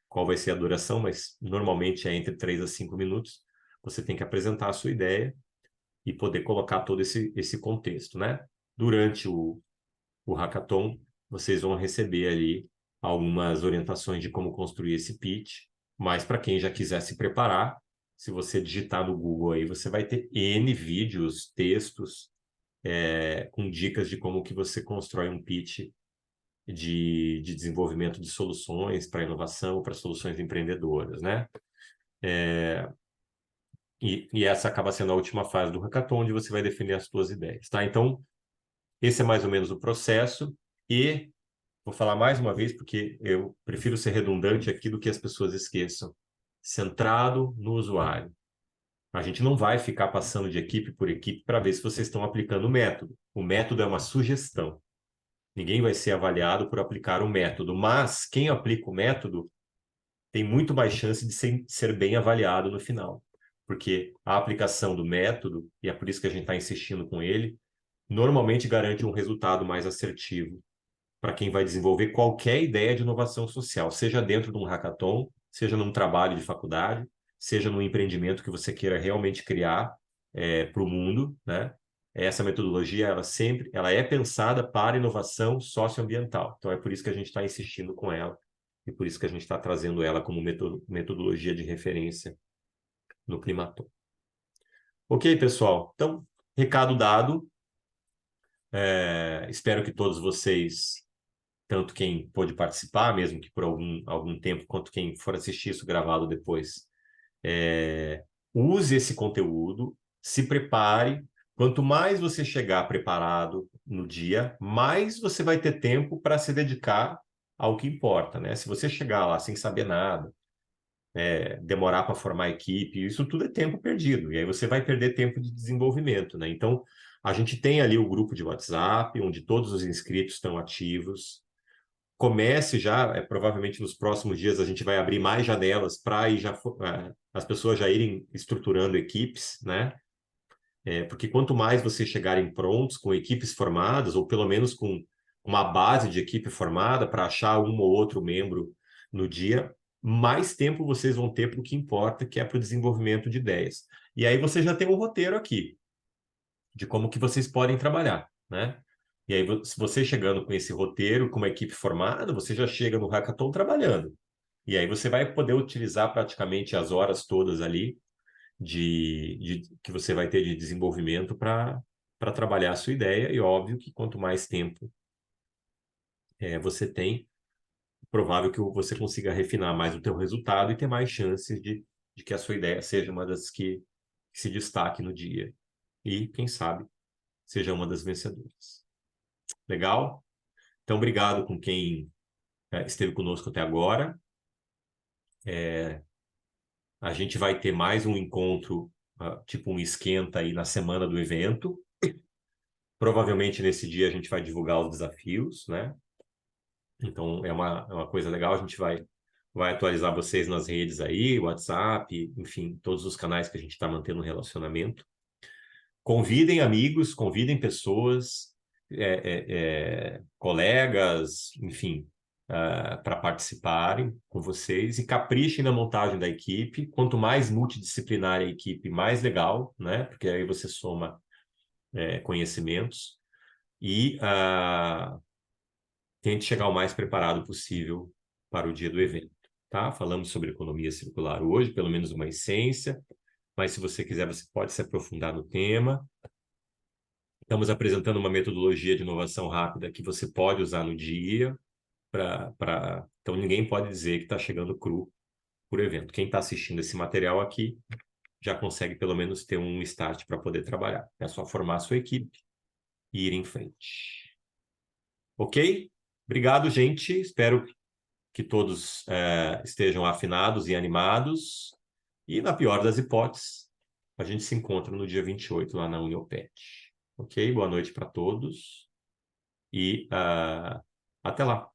qual vai ser a duração, mas normalmente é entre 3 a 5 minutos. Você tem que apresentar a sua ideia e poder colocar todo esse contexto, né? Durante o hackathon, vocês vão receber ali algumas orientações de como construir esse pitch, mas para quem já quiser se preparar, se você digitar no Google aí, você vai ter N vídeos, textos, com dicas de como que você constrói um pitch de desenvolvimento de soluções para inovação, para soluções empreendedoras, né? E essa acaba sendo a última fase do hackathon, onde você vai definir as suas ideias, tá? Então, esse é mais ou menos o processo e vou falar mais uma vez, porque eu prefiro ser redundante aqui do que as pessoas esqueçam. Centrado no usuário. A gente não vai ficar passando de equipe por equipe para ver se vocês estão aplicando o método. O método é uma sugestão. Ninguém vai ser avaliado por aplicar o método, mas quem aplica o método tem muito mais chance de ser bem avaliado no final. Porque a aplicação do método, e é por isso que a gente está insistindo com ele, normalmente garante um resultado mais assertivo para quem vai desenvolver qualquer ideia de inovação social, seja dentro de um hackathon, seja num trabalho de faculdade, seja num empreendimento que você queira realmente criar para o mundo, né? Essa metodologia, ela é pensada para inovação socioambiental. Então, é por isso que a gente está insistindo com ela e por isso que a gente está trazendo ela como metodologia de referência no Climaton. Ok, pessoal? Então, recado dado. Espero que todos vocês, tanto quem pôde participar, mesmo que por algum tempo, quanto quem for assistir isso gravado depois, use esse conteúdo, se prepare. Quanto mais você chegar preparado no dia, mais você vai ter tempo para se dedicar ao que importa, né? Se você chegar lá sem saber nada, demorar para formar equipe, isso tudo é tempo perdido. E aí você vai perder tempo de desenvolvimento, né? Então, a gente tem ali o grupo de WhatsApp, onde todos os inscritos estão ativos. Comece já, provavelmente nos próximos dias a gente vai abrir mais janelas para as pessoas já irem estruturando equipes, né? Porque quanto mais vocês chegarem prontos, com equipes formadas, ou pelo menos com uma base de equipe formada, para achar um ou outro membro no dia, mais tempo vocês vão ter para o que importa, que é para o desenvolvimento de ideias. E aí você já tem um roteiro aqui de como que vocês podem trabalhar, né? E aí, se você chegando com esse roteiro, com uma equipe formada, você já chega no hackathon trabalhando. E aí você vai poder utilizar praticamente as horas todas ali que você vai ter de desenvolvimento para trabalhar a sua ideia. E óbvio que quanto mais tempo você tem, provável que você consiga refinar mais o teu resultado e ter mais chances de que a sua ideia seja uma das que se destaque no dia. E, quem sabe, seja uma das vencedoras. Legal? Então, obrigado com quem esteve conosco até agora. A gente vai ter mais um encontro, tipo um esquenta aí na semana do evento. Provavelmente nesse dia a gente vai divulgar os desafios, né? Então é uma coisa legal, a gente vai atualizar vocês nas redes aí, WhatsApp, enfim, todos os canais que a gente está mantendo um relacionamento. Convidem amigos, convidem pessoas, colegas, enfim, para participarem com vocês e caprichem na montagem da equipe. Quanto mais multidisciplinar a equipe, mais legal, né? Porque aí você soma conhecimentos e tente chegar o mais preparado possível para o dia do evento, tá? Falamos sobre economia circular hoje, pelo menos uma essência, mas se você quiser, você pode se aprofundar no tema. Estamos apresentando uma metodologia de inovação rápida que você pode usar no dia. Então, ninguém pode dizer que está chegando cru por evento. Quem está assistindo esse material aqui já consegue pelo menos ter um start para poder trabalhar. É só formar a sua equipe e ir em frente. Ok? Obrigado, gente. Espero que todos estejam afinados e animados. E, na pior das hipóteses, a gente se encontra no dia 28 lá na Uniopet. Ok? Boa noite para todos e até lá.